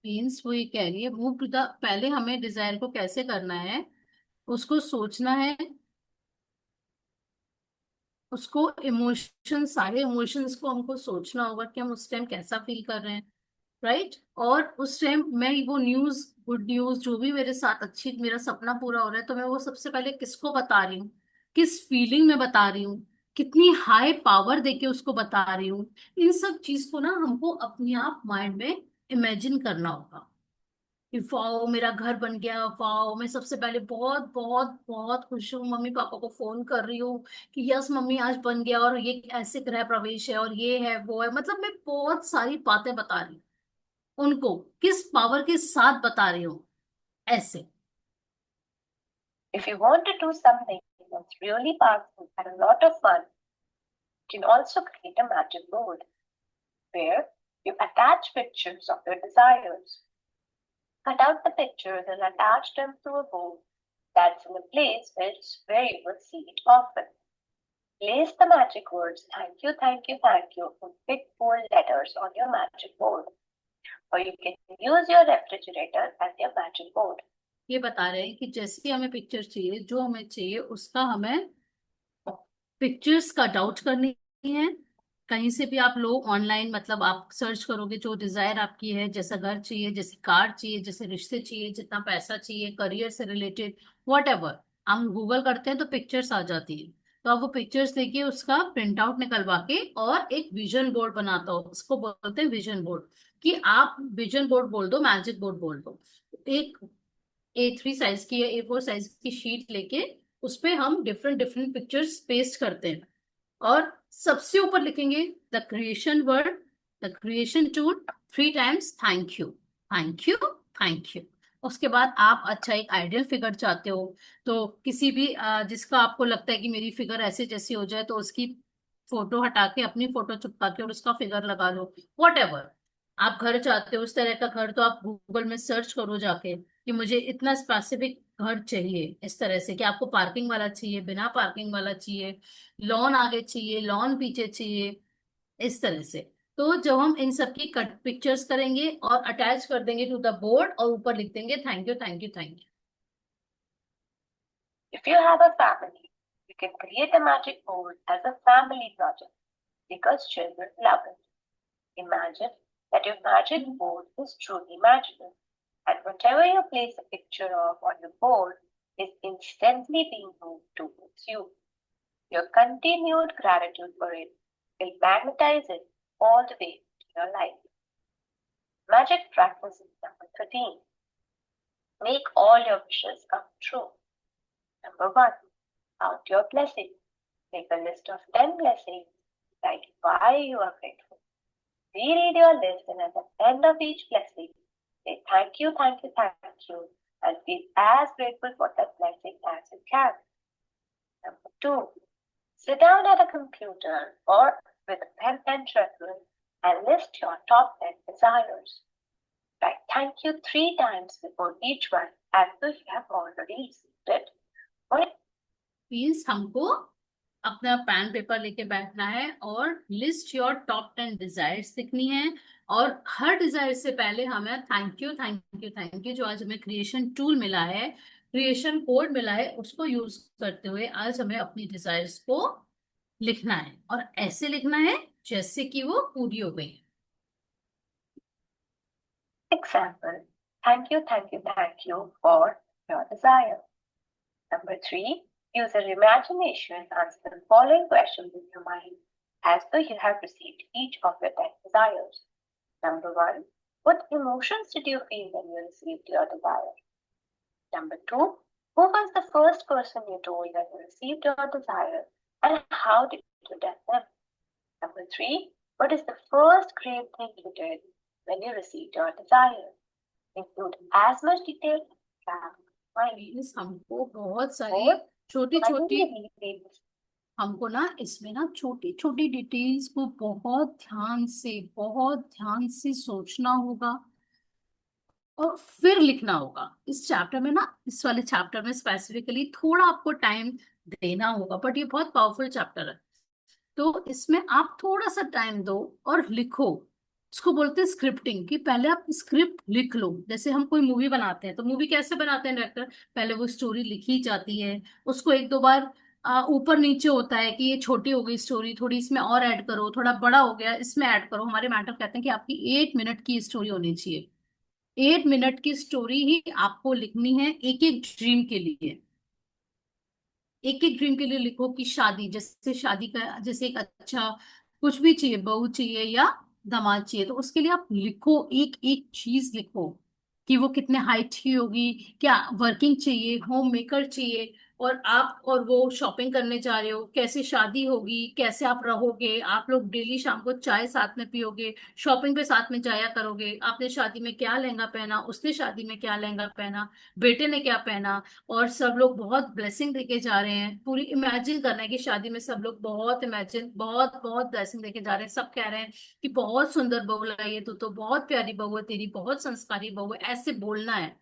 Means वो ये कह रही है move to the, पहले हमें Dzire को कैसे करना है, उसको सोचना है, उसको इमोशन, सारे इमोशंस को हमको सोचना होगा कि हम उस टाइम कैसा फील कर रहे हैं, राइट। और उस टाइम मैं वो न्यूज, गुड न्यूज जो भी मेरे साथ अच्छी, मेरा सपना पूरा हो रहा है, तो मैं वो सबसे पहले किसको बता रही हूँ, किस फीलिंग में बता रही हूँ, कितनी हाई पावर देके उसको बता रही हूँ। इन सब चीज को ना हमको अपने आप माइंड में इमेजिन करना होगा कि वाओ मेरा घर बन गया, वाओ मैं सबसे पहले बहुत बहुत बहुत खुश हूँ, मम्मी पापा को फोन कर रही हूँ कि यस मम्मी आज बन गया, और ये ऐसे गृह प्रवेश है, और ये है वो है, मतलब मैं बहुत सारी बातें बता रही हूँ उनको, किस पावर के साथ बता रही हूँ, ऐसे। If you want to do something that's really powerful and a lot of fun, you can also create a magic board where you attach pictures of your desires. Cut out the pictures and attach them to a board that's in a place where you will see it often. Place the magic words thank you, thank you, thank you in big bold letters on your magic board. Or you can use your refrigerator as your magic board. ये बता रहे हैं कि जैसे हमें picture चाहिए, जो हमें चाहिए उसका हमें पिक्चर्स कट आउट करनी है। कहीं से भी आप लो ऑनलाइन, मतलब आप सर्च करोगे जो डिजायर आपकी है, जैसा घर चाहिए, जैसी कार चाहिए, जैसे रिश्ते चाहिए, जितना पैसा चाहिए, करियर से रिलेटेड वट एवर, हम गूगल करते हैं तो पिक्चर्स आ जाती है। तो आप वो पिक्चर्स लेके उसका प्रिंट आउट निकलवा के और एक विजन बोर्ड बनाता हो, उसको बोलते हैं विजन बोर्ड। कि आप विजन बोर्ड बोल दो, मैजिक बोर्ड बोल दो। एक A3 साइज की या A4 साइज की शीट लेके उस पे हम डिफरेंट डिफरेंट पिक्चर्स पेस्ट करते हैं और सबसे ऊपर लिखेंगे the creation word, the creation tool, 3 times thank you, thank you, thank you. उसके बाद आप अच्छा एक आइडियल फिगर चाहते हो तो किसी भी जिसका आपको लगता है कि मेरी फिगर ऐसे जैसी हो जाए, तो उसकी फोटो हटा के अपनी फोटो चिपका के और उसका फिगर लगा लो। वॉट एवर आप घर चाहते हो उस तरह का घर, तो आप गूगल में सर्च करो जाके कि मुझे इतना स्पेसिफिक घर चाहिए, इस तरह से कि आपको पार्किंग वाला चाहिए, बिना पार्किंग वाला चाहिए, लॉन आगे चाहिए, लॉन पीछे चाहिए, इस तरह से। तो जब हम इन सब की कट पिक्चर्स करेंगे और अटैच कर देंगे टू द बोर्ड और ऊपर लिख देंगे thank you, thank you, thank you. If you have a family, you can create a magic board as a family project because children love it. Imagine that your magic board is truly magical, and whatever you place a picture of on your board is instantly being moved towards you. Your continued gratitude for it will magnetize it all the way to your life. Magic practice number 13. Make all your wishes come true. Number 1. Count your blessings. Make a list of 10 blessings. Write why you are grateful. Reread your list, and at the end of each blessing, say thank you, thank you, thank you, and feel as grateful for that blessing as you can. Number 2. Sit down at a computer or with a pen and journal and list your top 10 desires. Write thank you 3 times before each one as if you have already received it. Means हमको अपना pen paper लेके बैठना है और list your top 10 desires लिखनी है। और हर Dzire से पहले हमें thank you, thank you, thank you, जो आज हमें क्रिएशन टूल मिला है, क्रिएशन कोड मिला है, उसको यूज करते हुए आज हमें अपनी डिजायर्स को लिखना है और ऐसे लिखना है जैसे कि वो पूरी हो गई। Example: thank you, thank you, thank you for your desire. Number 3, use your imagination and answer the following questions in your mind as though you have received each of your 10 desires. Number 1, what emotions did you feel when you received your desire? Number 2, who was the first person you told when you received your desire and how did you tell them? Number 3, what is the first great thing you did when you received your desire? Include as much detail as you can. हमको बहुत सारी छोटी छोटी, हमको ना इसमें ना छोटी छोटी डिटेल्स को बहुत ध्यान से सोचना होगा और फिर लिखना होगा। इस चैप्टर में ना, इस वाले चैप्टर में स्पेसिफिकली थोड़ा आपको टाइम देना होगा, बट ये बहुत पावरफुल चैप्टर है। तो इसमें आप थोड़ा सा टाइम दो और लिखो। इसको बोलते हैं स्क्रिप्टिंग, कि पहले आप स्क्रिप्ट लिख लो। जैसे हम कोई मूवी बनाते हैं तो मूवी कैसे बनाते हैं डायरेक्टर, पहले वो स्टोरी लिखी जाती है, उसको एक दो बार ऊपर नीचे होता है कि ये छोटी हो गई स्टोरी, थोड़ी इसमें और ऐड करो, थोड़ा बड़ा हो गया इसमें ऐड करो। हमारे मैटर कहते हैं कि आपकी 8 मिनट की स्टोरी होनी चाहिए। 8 मिनट की स्टोरी ही आपको लिखनी है एक एक ड्रीम के लिए। एक एक ड्रीम के लिए लिखो कि शादी, जैसे शादी का, जैसे एक अच्छा कुछ भी चाहिए, बहू चाहिए या दामाद चाहिए, तो उसके लिए आप लिखो, एक एक चीज लिखो कि वो कितने हाइट की होगी, क्या वर्किंग चाहिए, होम मेकर चाहिए, और आप और वो शॉपिंग करने जा रहे हो, कैसे शादी होगी, कैसे आप रहोगे, आप लोग डेली शाम को चाय साथ में पियोगे, शॉपिंग पे साथ में जाया करोगे, आपने शादी में क्या लहंगा पहना, उसने शादी में क्या लहंगा पहना, बेटे ने क्या पहना, और सब लोग बहुत ब्लेसिंग देके जा रहे हैं। पूरी इमेजिन करना है कि शादी में सब लोग बहुत इमेजिन, बहुत बहुत ब्लेसिंग देके जा रहे हैं, सब कह रहे हैं कि बहुत सुंदर बहू लाई है, तू तो बहुत प्यारी बहू है, तेरी बहुत संस्कारी बहू है, ऐसे बोलना है।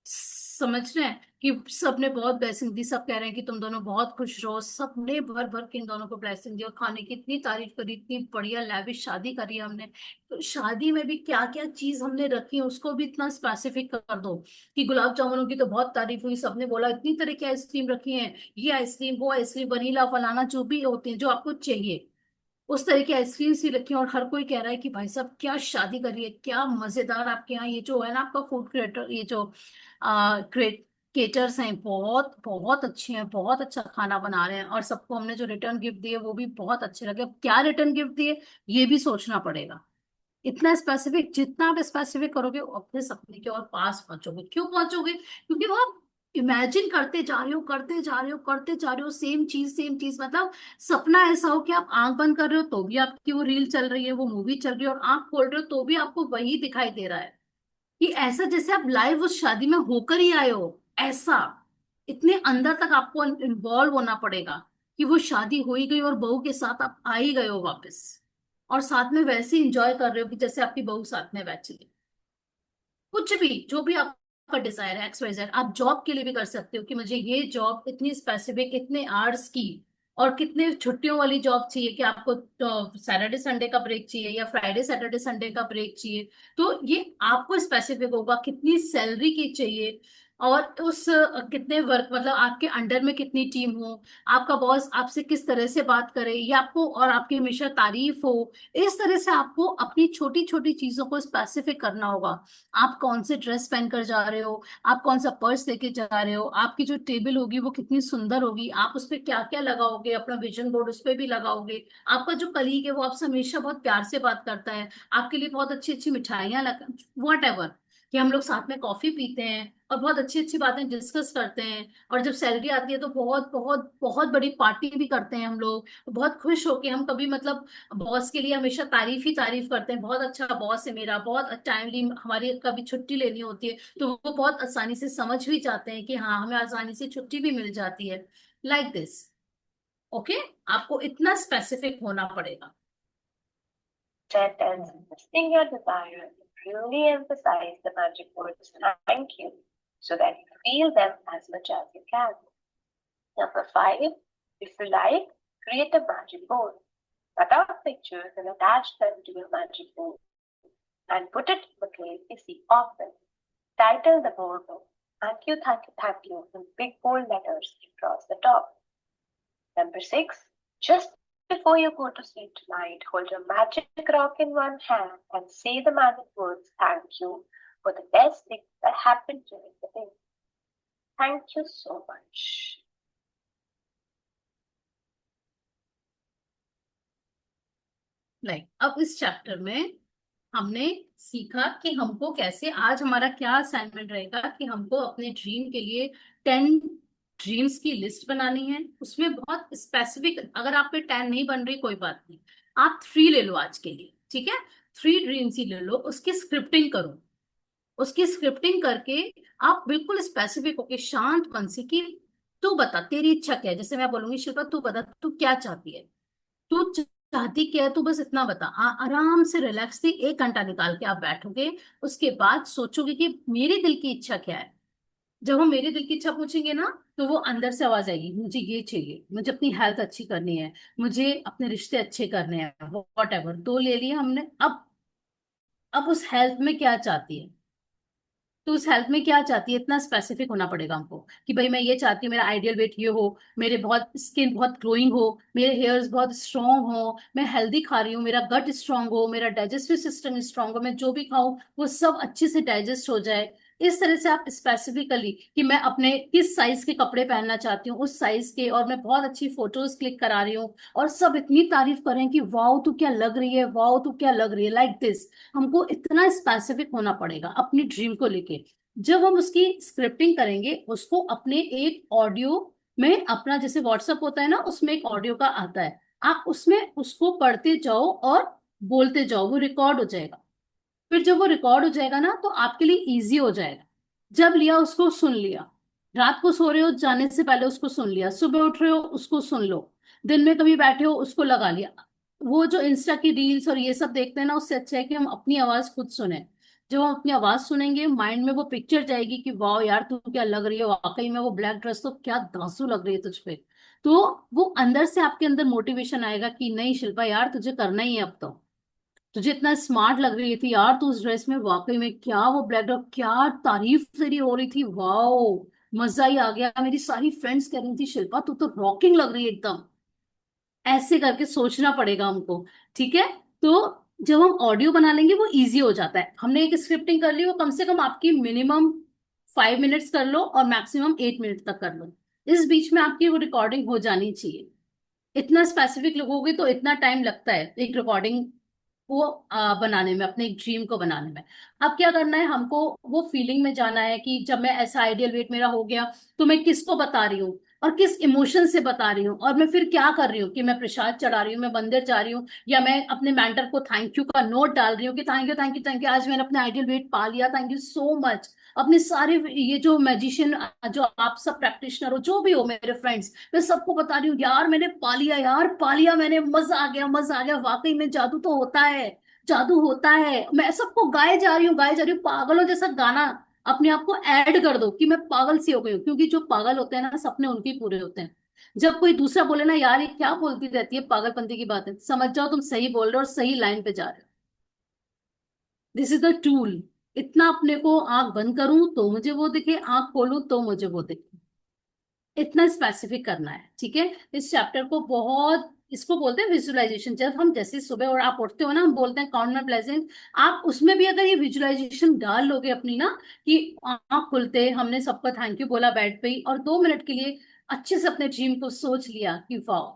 समझ रहे हैं कि सबने बहुत ब्लेसिंग दी, सब कह रहे हैं कि तुम दोनों बहुत खुश रहो, सबने भर भर के इन दोनों को ब्लेसिंग दी, और खाने की इतनी तारीफ करी, इतनी बढ़िया लैविश शादी करी है हमने। तो शादी में भी क्या क्या चीज हमने रखी है उसको भी इतना स्पेसिफिक कर दो कि गुलाब जामुनों की तो बहुत तारीफ हुई, सबने बोला इतनी तरह की आइसक्रीम रखी है, ये आइसक्रीम वो आइसक्रीम वनीला फलाना जो भी होते हैं जो आपको चाहिए, उस तरह की आइसक्रीम ही रखी है। और हर कोई कह रहा है कि भाई साहब क्या शादी करी है, क्या मजेदार आपके यहाँ ये जो है ना आपका फूड क्रिएटर, ये जो क्रिएट केटर्स हैं, बहुत बहुत अच्छे हैं, बहुत अच्छा खाना बना रहे हैं, और सबको हमने जो रिटर्न गिफ्ट दिए वो भी बहुत अच्छे लगे। अब क्या रिटर्न गिफ्ट दिए ये भी सोचना पड़ेगा। इतना स्पेसिफिक, जितना आप स्पेसिफिक करोगे अपने सपने के और पास पहुंचोगे। क्यों पहुंचोगे? क्योंकि वो आप इमेजिन करते जा रहे हो, करते जा रहे हो, करते जा रहे हो, सेम चीज सेम चीज, मतलब सपना ऐसा हो कि आप आंख बंद कर रहे हो तो भी आपकी वो रील चल रही है, वो मूवी चल रही है, और आंख खोल रहे हो तो भी आपको वही दिखाई दे रहा है, कि ऐसा जैसे आप लाइव उस शादी में होकर ही आए हो, ऐसा। इतने अंदर तक आपको इन्वॉल्व होना पड़ेगा कि वो शादी हो ही गई और बहू के साथ आप आ ही गए हो वापस, और साथ में वैसे इंजॉय कर रहे हो कि जैसे आपकी बहू साथ में बैठी है। कुछ भी जो भी आपका डिजायर है, एक्स वाई जेड, आप जॉब के लिए भी कर सकते हो कि मुझे ये जॉब इतनी स्पेसिफिक, इतने आवर्स की, और कितने छुट्टियों वाली जॉब चाहिए, कि आपको सैटरडे संडे का ब्रेक चाहिए या फ्राइडे सैटरडे संडे का ब्रेक चाहिए, तो ये आपको स्पेसिफिक होगा। कितनी सैलरी की चाहिए, और उस कितने वर्क, मतलब आपके अंडर में कितनी टीम हो, आपका बॉस आपसे किस तरह से बात करे, ये आपको, और आपकी हमेशा तारीफ हो, इस तरह से आपको अपनी छोटी छोटी चीजों को स्पेसिफिक करना होगा। आप कौन से ड्रेस पहन कर जा रहे हो, आप कौन सा पर्स लेके जा रहे हो, आपकी जो टेबल होगी वो कितनी सुंदर होगी, आप उस पर क्या क्या लगाओगे, अपना विजन बोर्ड उस पर भी लगाओगे, आपका जो कलीग है वो आपसे हमेशा बहुत प्यार से बात करता है, आपके लिए बहुत अच्छी अच्छी मिठाइयाँ लगा, वॉट एवर, कि हम लोग साथ में कॉफी पीते हैं और बहुत अच्छी अच्छी बातें डिस्कस करते हैं, और जब सैलरी आती है तो बहुत बहुत बहुत बड़ी पार्टी भी करते हैं हम लोग, बहुत खुश होके हम कभी, मतलब बॉस के लिए हमेशा तारीफ ही तारीफ करते हैं, बहुत अच्छा बॉस है मेरा, बहुत टाइमली हमारी कभी छुट्टी लेनी होती है तो वो बहुत आसानी से समझ भी जाते हैं कि हाँ हमें आसानी से छुट्टी भी मिल जाती है, लाइक दिस। ओके, आपको इतना स्पेसिफिक होना पड़ेगा। Sentence listing your desires, really emphasize the magic words thank you so that you feel them as much as you can. Number 5, if you like, create a magic board. Cut out pictures and attach them to your magic board and put it in the place you see often. Title the board thank you in big bold letters across the top. Number 6, just before you go to sleep tonight, hold your magic rock in one hand and say the magic words thank you for the best things that happened during the day. Thank you so much. Like अब इस chapter में हमने सीखा कि हमको कैसे, आज हमारा क्या असाइनमेंट रहेगा कि हमको अपने ड्रीम के लिए 10 ड्रीम्स की लिस्ट बनानी है। उसमें बहुत स्पेसिफिक, अगर आप पे 10 नहीं बन रही कोई बात नहीं, आप 3 ले लो आज के लिए, ठीक है, 3 ड्रीम्स ही ले लो, उसकी स्क्रिप्टिंग करो। उसकी स्क्रिप्टिंग करके आप बिल्कुल स्पेसिफिक होके शांत मन से कि तू बता तेरी इच्छा क्या है, जैसे मैं बोलूंगी शिल्पा तू बता तू क्या चाहती है, तू चाहती क्या है, तू बस इतना बता। आराम से रिलैक्सली 1 घंटा निकाल के आप बैठोगे, उसके बाद सोचोगे कि मेरे दिल की इच्छा क्या है। जब हम मेरे दिल की इच्छा पूछेंगे ना तो वो अंदर से आवाज आएगी, मुझे ये चाहिए, मुझे अपनी हेल्थ अच्छी करनी है, मुझे अपने रिश्ते अच्छे करने हैं, वॉट एवर, दो ले लिए हमने। अब उस हेल्थ में क्या चाहती है, तो उस हेल्थ में क्या चाहती है, इतना स्पेसिफिक होना पड़ेगा हमको कि भाई मैं ये चाहती हूँ मेरा आइडियल वेट ये हो, मेरे बहुत स्किन बहुत ग्लोइंग हो, मेरे हेयर्स बहुत स्ट्रांग हो, मैं हेल्दी खा रही हूँ, मेरा गट स्ट्रांग हो, मेरा डाइजेस्टिव सिस्टम स्ट्रांग हो, मैं जो भी खाऊं वो सब अच्छे से डाइजेस्ट हो जाए। इस तरह से आप स्पेसिफिकली कि मैं अपने किस साइज के कपड़े पहनना चाहती हूँ उस साइज के, और मैं बहुत अच्छी फोटोज क्लिक करा रही हूँ और सब इतनी तारीफ करें कि वाओ तू क्या लग रही है, वाओ तू क्या लग रही है, लाइक दिस। हमको इतना स्पेसिफिक होना पड़ेगा अपनी ड्रीम को लेके। जब हम उसकी स्क्रिप्टिंग करेंगे, उसको अपने एक ऑडियो में, अपना जैसे व्हाट्सएप होता है ना, उसमें एक ऑडियो का आता है, आप उसमें उसको पढ़ते जाओ और बोलते जाओ, वो रिकॉर्ड हो जाएगा। फिर जब वो रिकॉर्ड हो जाएगा ना, तो आपके लिए इजी हो जाएगा। जब लिया उसको सुन लिया, रात को सो रहे हो जाने से पहले उसको सुन लिया, सुबह उठ रहे हो उसको सुन लो, दिन में कभी बैठे हो उसको लगा लिया। वो जो इंस्टा की रील्स और ये सब देखते हैं ना, उससे अच्छा है कि हम अपनी आवाज खुद सुने। जब हम अपनी आवाज सुनेंगे, माइंड में वो पिक्चर जाएगी कि वाह यार तू क्या लग रही है, वाकई में वो ब्लैक ड्रेस तो क्या धांसू लग रही है तुझ पे। तो वो अंदर से आपके अंदर मोटिवेशन आएगा कि नहीं शिल्पा यार, तुझे करना ही है अब तो। तुझे इतना स्मार्ट लग रही थी यार तू उस ड्रेस में, वाकई में क्या वो ब्लैक ड्रेस, क्या तारीफ तेरी हो रही थी, वाओ मजा ही आ गया, मेरी सारी फ्रेंड्स कह रही थी शिल्पा तू तो रॉकिंग लग रही है एकदम। ऐसे करके सोचना पड़ेगा हमको। ठीक है। तो जब हम ऑडियो बना लेंगे वो इजी हो जाता है। हमने एक स्क्रिप्टिंग कर ली, वो कम से कम आपकी मिनिमम 5 मिनट्स कर लो और मैक्सिमम 8 मिनट तक कर लो। इस बीच में आपकी वो रिकॉर्डिंग हो जानी चाहिए। इतना स्पेसिफिक लोगोगे तो इतना टाइम लगता है एक रिकॉर्डिंग को बनाने में, अपने एक ड्रीम को बनाने में। अब क्या करना है हमको, वो फीलिंग में जाना है कि जब मैं ऐसा आइडियल वेट मेरा हो गया, तो मैं किसको बता रही हूँ और किस इमोशन से बता रही हूँ, और मैं फिर क्या कर रही हूँ कि मैं प्रसाद चढ़ा रही हूँ, मैं मंदिर जा रही हूँ, या मैं अपने मेंटर को थैंक यू का नोट डाल रही हूँ कि thank you thank you thank you, आज मैंने अपने आइडियल वेट पा लिया, थैंक यू सो मच। अपने सारे ये जो मैजिशियन, जो आप सब प्रैक्टिशनर हो, जो भी हो मेरे फ्रेंड्स, मैं सबको बता रही हूँ यार मैंने पा लिया, यार पा लिया मैंने, मजा आ गया मजा आ गया, वाकई में जादू तो होता है, जादू होता है। मैं सबको गाए जा रही हूँ गाए जा रही हूँ, पागलों जैसा गाना अपने आप को ऐड कर दो कि मैं पागल सी हो गई हूँ, क्योंकि जो पागल होते हैं ना सपने उनके ही पूरे होते हैं। जब कोई दूसरा बोले ना यार ये क्या बोलती रहती है, पागलपंती की बात है, समझ जाओ तुम सही बोल रहे हो और सही लाइन पे जा रहे हो। This is the tool. इतना अपने को आंख बंद करूं तो मुझे वो दिखे, आंख खोलूं तो मुझे वो दिखे, इतना स्पेसिफिक करना है। ठीक है। इस चैप्टर को बहुत, इसको बोलते हैं विजुअलाइजेशन। जब हम जैसे सुबह और आप उठते हो ना, हम बोलते हैं काउंट माय ब्लेसिंग, आप उसमें भी अगर ये विजुअलाइजेशन डाल लोगे अपनी ना, कि आंख खुलते हमने सबका थैंक यू बोला बेड पे ही, और 2 मिनट के लिए अच्छे से अपने ड्रीम को सोच लिया कि वाओ,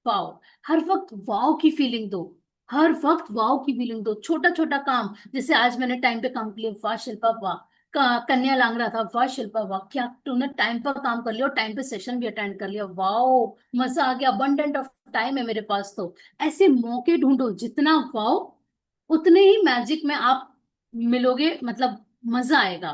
वाओ, हर वक्त वाओ की फीलिंग दो, हर वक्त वाओ की फीलिंग दो। छोटा छोटा काम, जैसे आज मैंने टाइम पे काम किया, वाह शिल्पा वाह। कन्या लांग रहा था, वाह शिल्पा वाह, क्या तूने टाइम पर काम कर लिया और टाइम पे सेशन भी अटेंड कर लिया, वाओ मजा आ गया, अबंडेंट ऑफ टाइम है मेरे पास तो। ऐसे मौके ढूंढो, जितना वाओ उतने ही मैजिक में आप मिलोगे, मतलब मजा आएगा।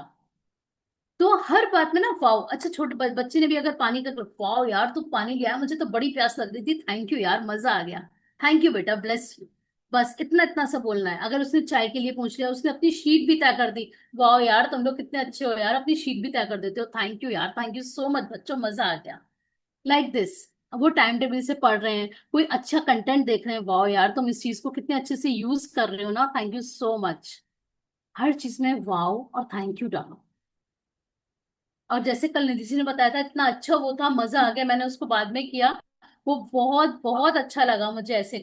तो हर बात में ना वाओ। अच्छा छोटे बच्चे ने भी अगर पानी का, वाओ यार तू पानी लिया, मुझे तो बड़ी प्यास लग रही थी, थैंक यू यार मजा आ गया, थैंक यू बेटा ब्लेस यू। बस इतना इतना सा बोलना है। अगर उसने चाय के लिए पूछ लिया, उसने अपनी शीट भी तय कर दी, वाओ यार तुम लोग कितने अच्छे हो यार, अपनी शीट भी तय कर देते हो, थैंक यू यार, थैंक यू सो मच बच्चों, मजा आ गया। Like this. अब वो टाइम टेबल से पढ़ रहे हैं, कोई अच्छा कंटेंट देख रहे हैं, वाओ यार तुम इस चीज को कितने अच्छे से यूज कर रहे हो ना, थैंक यू सो मच। हर चीज में वाओ और थैंक यू डालो। और जैसे कल निधि जी ने बताया था, इतना अच्छा वो था, मजा आ गया, मैंने उसको बाद में किया, वो बहुत बहुत अच्छा लगा मुझे। ऐसे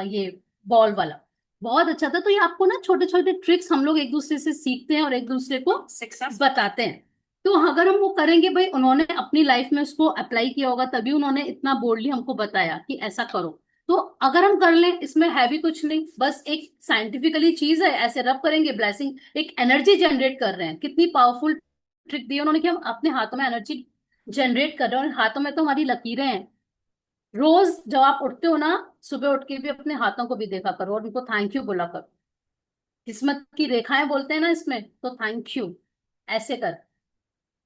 ये बॉल वाला बहुत अच्छा था। तो ये आपको ना छोटे छोटे ट्रिक्स हम लोग एक दूसरे से सीखते हैं और एक दूसरे को सक्सेस बताते हैं। तो अगर हम वो करेंगे, भाई उन्होंने अपनी लाइफ में उसको अप्लाई किया होगा, तभी उन्होंने इतना बोल्डली हमको बताया कि ऐसा करो। तो अगर हम कर लें, इसमें है भी कुछ नहीं, बस एक साइंटिफिकली चीज है, ऐसे रब करेंगे ब्लेसिंग, एक एनर्जी जनरेट कर रहे हैं। कितनी पावरफुल ट्रिक दी है उन्होंने कि हम अपने हाथों में एनर्जी जनरेट कर रहे हैं, और हाथों में तो हमारी लकीरें हैं। रोज जब आप उठते हो ना, सुबह उठ के भी अपने हाथों को भी देखा करो और उनको थैंक यू बोला करो। किस्मत की रेखाएं बोलते हैं ना इसमें, तो थैंक यू ऐसे कर।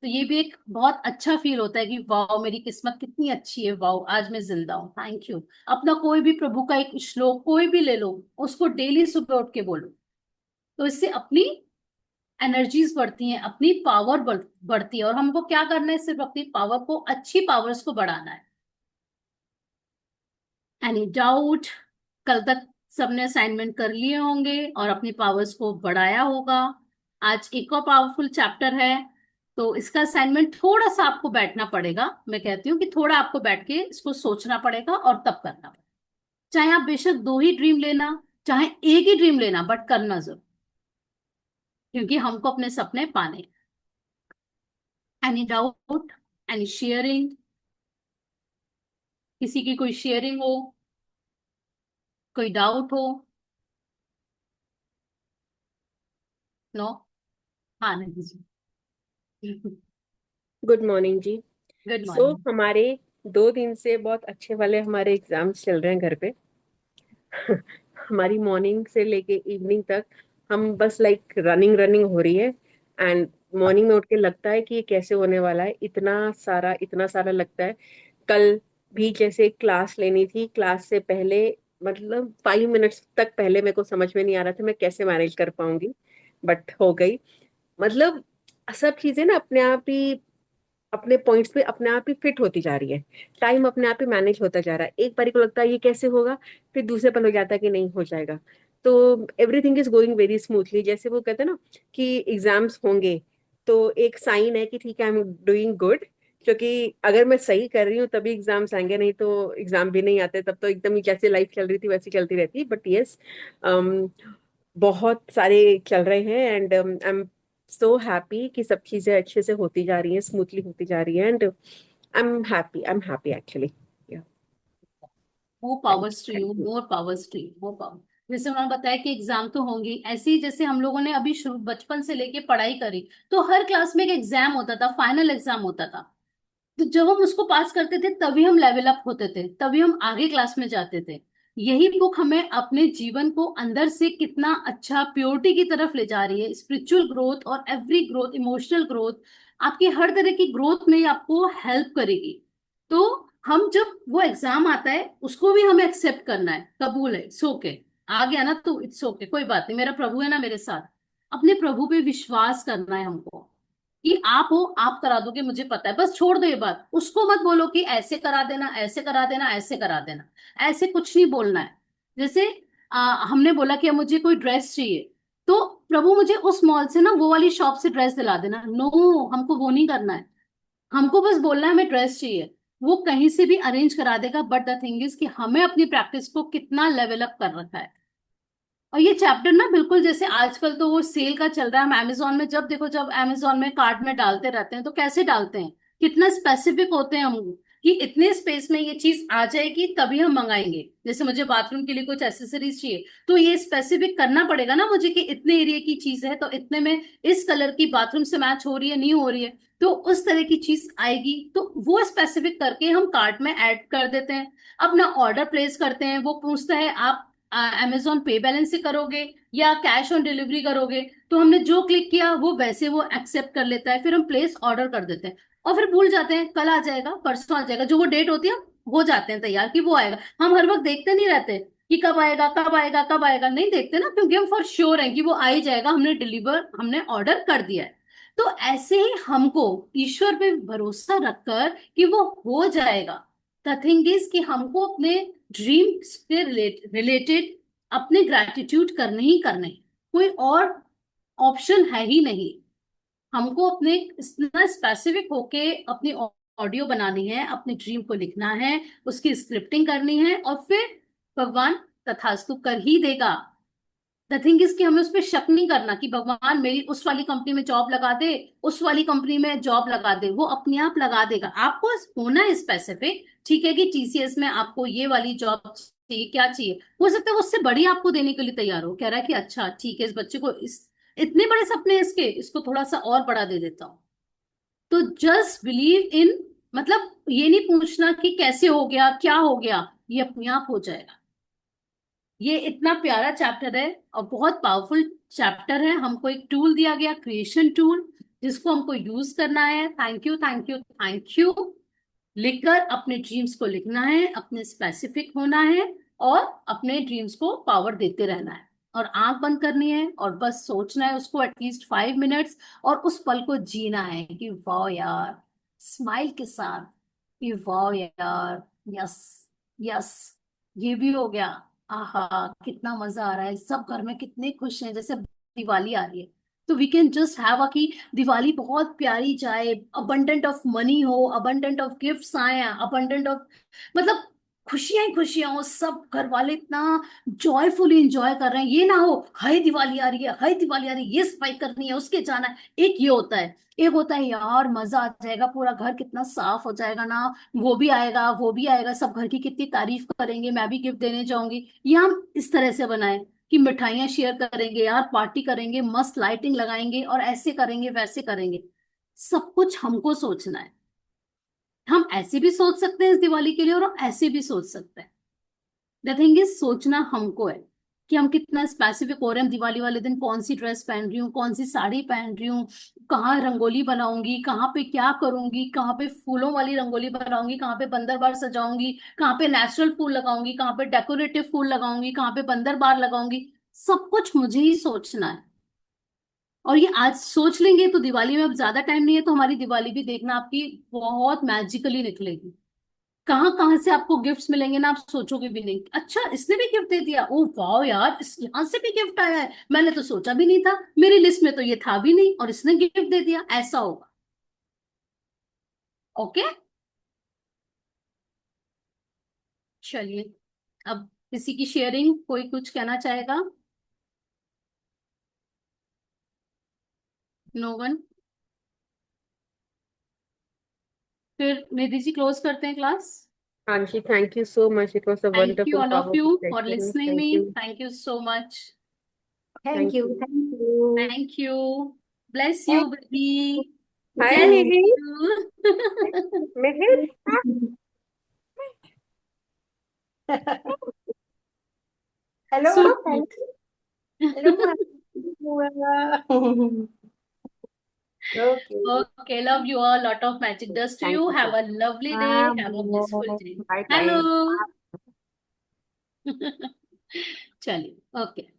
तो ये भी एक बहुत अच्छा फील होता है कि वाओ मेरी किस्मत कितनी अच्छी है, वाओ आज मैं जिंदा हूँ, थैंक यू। अपना कोई भी प्रभु का एक श्लोक कोई भी ले लो, उसको डेली सुबह उठ के बोलो। तो इससे अपनी एनर्जीज बढ़ती हैं, अपनी पावर बढ़ती है, और हमको क्या करना है, सिर्फ अपनी पावर को, अच्छी पावर्स को बढ़ाना है। Any doubt? कल तक सबने असाइनमेंट कर लिए होंगे और अपनी पावर्स को बढ़ाया होगा। आज एक और पावरफुल चैप्टर है, तो इसका असाइनमेंट थोड़ा सा आपको बैठना पड़ेगा। मैं कहती हूँ कि थोड़ा आपको बैठ के इसको सोचना पड़ेगा और तब करना पड़ेगा। चाहे आप बेशक दो ही ड्रीम लेना, चाहे एक ही ड्रीम लेना, बट करना जरूर, क्योंकि हमको अपने सपने पाने। Any doubt? Any sharing? किसी की कोई शेयरिंग हो, कोई डाउट हो? नो? हाँ नहीं जी। गुड मॉर्निंग जी। Good so morning. हमारे 2 दिन से बहुत अच्छे वाले हमारे एग्जाम्स चल रहे हैं घर पे। हमारी मॉर्निंग से लेके इवनिंग तक हम बस लाइक रनिंग रनिंग हो रही है। एंड मॉर्निंग में उठ के लगता है कि ये कैसे होने वाला है, इतना सारा लगता है। कल भी जैसे क्लास लेनी थी, क्लास से पहले मतलब 5 मिनट्स तक पहले मेरे को समझ में नहीं आ रहा था मैं कैसे मैनेज कर पाऊंगी, बट हो गई। मतलब सब चीजें ना अपने आप ही अपने पॉइंट्स पे अपने आप ही फिट होती जा रही है। टाइम अपने आप ही मैनेज होता जा रहा है। एक बारी को लगता है ये कैसे होगा, फिर दूसरे पल हो जाता है कि नहीं हो जाएगा। तो everything is going very smoothly. जैसे वो कहते हैं ना कि एग्जाम्स होंगे तो एक साइन है कि ठीक है, आई एम डूइंग गुड। क्योंकि अगर मैं सही कर रही हूँ तभी एग्जाम्स आएंगे, नहीं तो एग्जाम भी नहीं आते, तब तो एकदम ही जैसे लाइफ चल रही थी वैसी चलती रहती। बट यस, बहुत सारे चल रहे हैं and I am so happy कि सब चीजें अच्छे से होती जा रही हैं, स्मूथली होती जा रही हैं। And I am happy actually. या more thank powers to thank you, you. More powers to you, more power. जैसे उन्होंने बताया कि एग्जाम तो होंगे, ऐसे ही जैसे हम लोगों ने अभी शुरू बचपन से लेके पढ़ाई करी, तो हर क्लास में एक एग्जाम होता था, फाइनल एग्जाम होता था। तो जब हम उसको पास करते थे तभी हम लेवल अप होते थे, तभी हम आगे क्लास में जाते थे। यही बुक हमें अपने जीवन को अंदर से कितना अच्छा प्योरिटी की तरफ ले जा रही है। स्पिरिचुअल ग्रोथ और एवरी ग्रोथ, इमोशनल ग्रोथ, आपकी हर तरह की ग्रोथ में आपको हेल्प करेगी। तो हम जब वो एग्जाम आता है उसको भी हमें एक्सेप्ट करना है, कबूल है, इट्स ओके। आ गया ना तो इट्स ओके, कोई बात नहीं, मेरा प्रभु है ना मेरे साथ। अपने प्रभु पे विश्वास करना है हमको कि आप हो, आप करा दोगे, मुझे पता है, बस छोड़ दो ये बात। उसको मत बोलो कि ऐसे करा देना, ऐसे करा देना, ऐसे करा देना। ऐसे कुछ नहीं बोलना है। जैसे हमने बोला कि मुझे कोई ड्रेस चाहिए, तो प्रभु मुझे उस मॉल से ना वो वाली शॉप से ड्रेस दिला देना, नो, हमको वो नहीं करना है। हमको बस बोलना है हमें ड्रेस चाहिए, वो कहीं से भी अरेंज करा देगा। बट द थिंग इज कि हमें अपनी प्रैक्टिस को कितना लेवल अप कर रखा है। और ये चैप्टर ना बिल्कुल जैसे आजकल तो वो सेल का चल रहा है, हम अमेजोन में जब देखो, जब अमेजोन में कार्ट में डालते रहते हैं, तो कैसे डालते हैं, कितना स्पेसिफिक होते हैं हम कि इतने स्पेस में ये चीज आ जाएगी तभी हम मंगाएंगे। जैसे मुझे बाथरूम के लिए कुछ एसेसरीज चाहिए, तो ये स्पेसिफिक करना पड़ेगा ना मुझे कि इतने एरिया की चीज है तो इतने में इस कलर की बाथरूम से मैच हो रही है, नहीं हो रही है, तो उस तरह की चीज आएगी। तो वो स्पेसिफिक करके हम कार्ट में ऐड कर देते हैं, अपना ऑर्डर प्लेस करते हैं। वो पूछता है आप अमेजोन पे बैलेंस से करोगे या कैश ऑन डिलीवरी करोगे, तो हमने जो क्लिक किया वो वैसे वो एक्सेप्ट कर लेता है, फिर हम प्लेस ऑर्डर कर देते हैं। और फिर भूल जाते हैं, कल आ जाएगा, परसों आ जाएगा, जो वो डेट होती है हम हो जाते हैं तैयार कि वो आएगा। हम हर वक्त देखते नहीं रहते कि कब आएगा, कब आएगा, कब आएगा, नहीं देखते ना, क्योंकि हम फॉर श्योर हैं कि वो आ ही जाएगा, हमने ऑर्डर कर दिया है। तो ऐसे ही हमको ईश्वर पे भरोसा रखकर कि वो हो जाएगा। द थिंग इज कि हमको अपने ड्रीम से रिलेटेड अपने ग्रैटिट्यूड करने ही करने, कोई और ऑप्शन है ही नहीं। हमको अपने इतना स्पेसिफिक होके अपनी ऑडियो बनानी है, अपने ड्रीम को लिखना है, उसकी स्क्रिप्टिंग करनी है, और फिर भगवान तथास्तु कर ही देगा। द थिंग इज कि हमें उस पर शक नहीं करना कि भगवान मेरी उस वाली कंपनी में जॉब लगा दे, उस वाली कंपनी में जॉब लगा दे, वो अपने आप लगा देगा। आपको होना है स्पेसिफिक, ठीक है कि टीसीएस में आपको ये वाली जॉब चाहिए, क्या चाहिए, हो सकता है वो उससे बड़ी आपको देने के लिए तैयार हो, कह रहा है कि अच्छा ठीक है, इस बच्चे को इस इतने बड़े सपने हैं इसके, इसको थोड़ा सा और बड़ा दे देता हूँ। तो जस्ट बिलीव इन, मतलब ये नहीं पूछना कि कैसे हो गया, क्या हो गया, ये अपने आप हो जाएगा। ये इतना प्यारा चैप्टर है और बहुत पावरफुल चैप्टर है। हमको एक टूल दिया गया, क्रिएशन टूल, जिसको हमको यूज करना है। Thank you, thank you, thank you. लिखकर अपने ड्रीम्स को लिखना है, अपने स्पेसिफिक होना है, और अपने ड्रीम्स को पावर देते रहना है, और आंख बंद करनी है और बस सोचना है उसको एटलीस्ट 5 मिनट्स, और उस पल को जीना है कि वाह यार, स्माइल के साथ कि वाह यार, यस, यस, ये भी हो गया, आहा, कितना मजा आ रहा है, सब घर में कितने खुश हैं, जैसे दिवाली आ रही है। तो we can just have a कि दिवाली बहुत प्यारी जाए, अबंडेंट ऑफ मनी हो, अबंडेंट ऑफ गिफ्ट्स आए, अबंडेंट ऑफ, मतलब खुशियां ही खुशियां हो, सब घर वाले इतना जॉयफुली इंजॉय कर रहे हैं। ये ना हो हाय दिवाली आ रही है, हाय दिवाली आ रही है, ये सफाई करनी है, उसके जाना है। एक ये होता है, एक होता है यार मजा आ जाएगा, पूरा घर कितना साफ हो जाएगा ना, वो भी आएगा, वो भी आएगा, सब घर की कितनी तारीफ करेंगे, मैं भी गिफ्ट देने जाऊंगी। ये हम इस तरह से बनाए कि मिठाइयाँ शेयर करेंगे यार, पार्टी करेंगे, मस्त लाइटिंग लगाएंगे और ऐसे करेंगे वैसे करेंगे। सब कुछ हमको सोचना है। हम ऐसे भी सोच सकते हैं इस दिवाली के लिए और हम ऐसे भी सोच सकते हैं। द थिंग इज सोचना हमको है कि हम कितना स्पेसिफिक हो रहे हैं। दिवाली वाले दिन कौन सी ड्रेस पहन रही हूँ, कौन सी साड़ी पहन रही हूँ, कहाँ रंगोली बनाऊंगी, कहाँ पे क्या करूंगी, कहाँ पे फूलों वाली रंगोली बनाऊंगी, कहाँ पे बंदर बार सजाऊंगी, कहाँ पे नेचुरल फूल लगाऊंगी, कहाँ पे डेकोरेटिव फूल लगाऊंगी, कहाँ पे बंदर बार लगाऊंगी। सब कुछ मुझे ही सोचना है। और ये आज सोच लेंगे तो दिवाली में अब ज्यादा टाइम नहीं है, तो हमारी दिवाली भी देखना आपकी बहुत मैजिकली निकलेगी। कहाँ कहाँ से आपको गिफ्ट्स मिलेंगे ना, आप सोचोगे भी नहीं। अच्छा, इसने भी गिफ्ट दे दिया, ओ वाह यार, इस यहाँ से भी गिफ्ट आया है, मैंने तो सोचा भी नहीं था, मेरी लिस्ट में तो ये था भी नहीं और इसने गिफ्ट दे दिया, ऐसा होगा। ओके, चलिए। अब किसी की शेयरिंग, कोई कुछ कहना चाहेगा? No one. फिर निधि जी क्लोज करते हैं class. Anshi, thank you so much. It was a thank you wonderful, all of powerful you for session. Listening Thank me, you. Thank you so much. Thank Thank you. you. Thank you. Thank you. Bless Thank you baby. Hi, bless Lily. You. Mrs. you. Hello, So thank cute. you. Hello. Okay. Okay, love you all. Lot of magic dust to Thank you. you so Have much. a lovely day. Have a blissful day. Bye bye. Hello. चलिए, okay.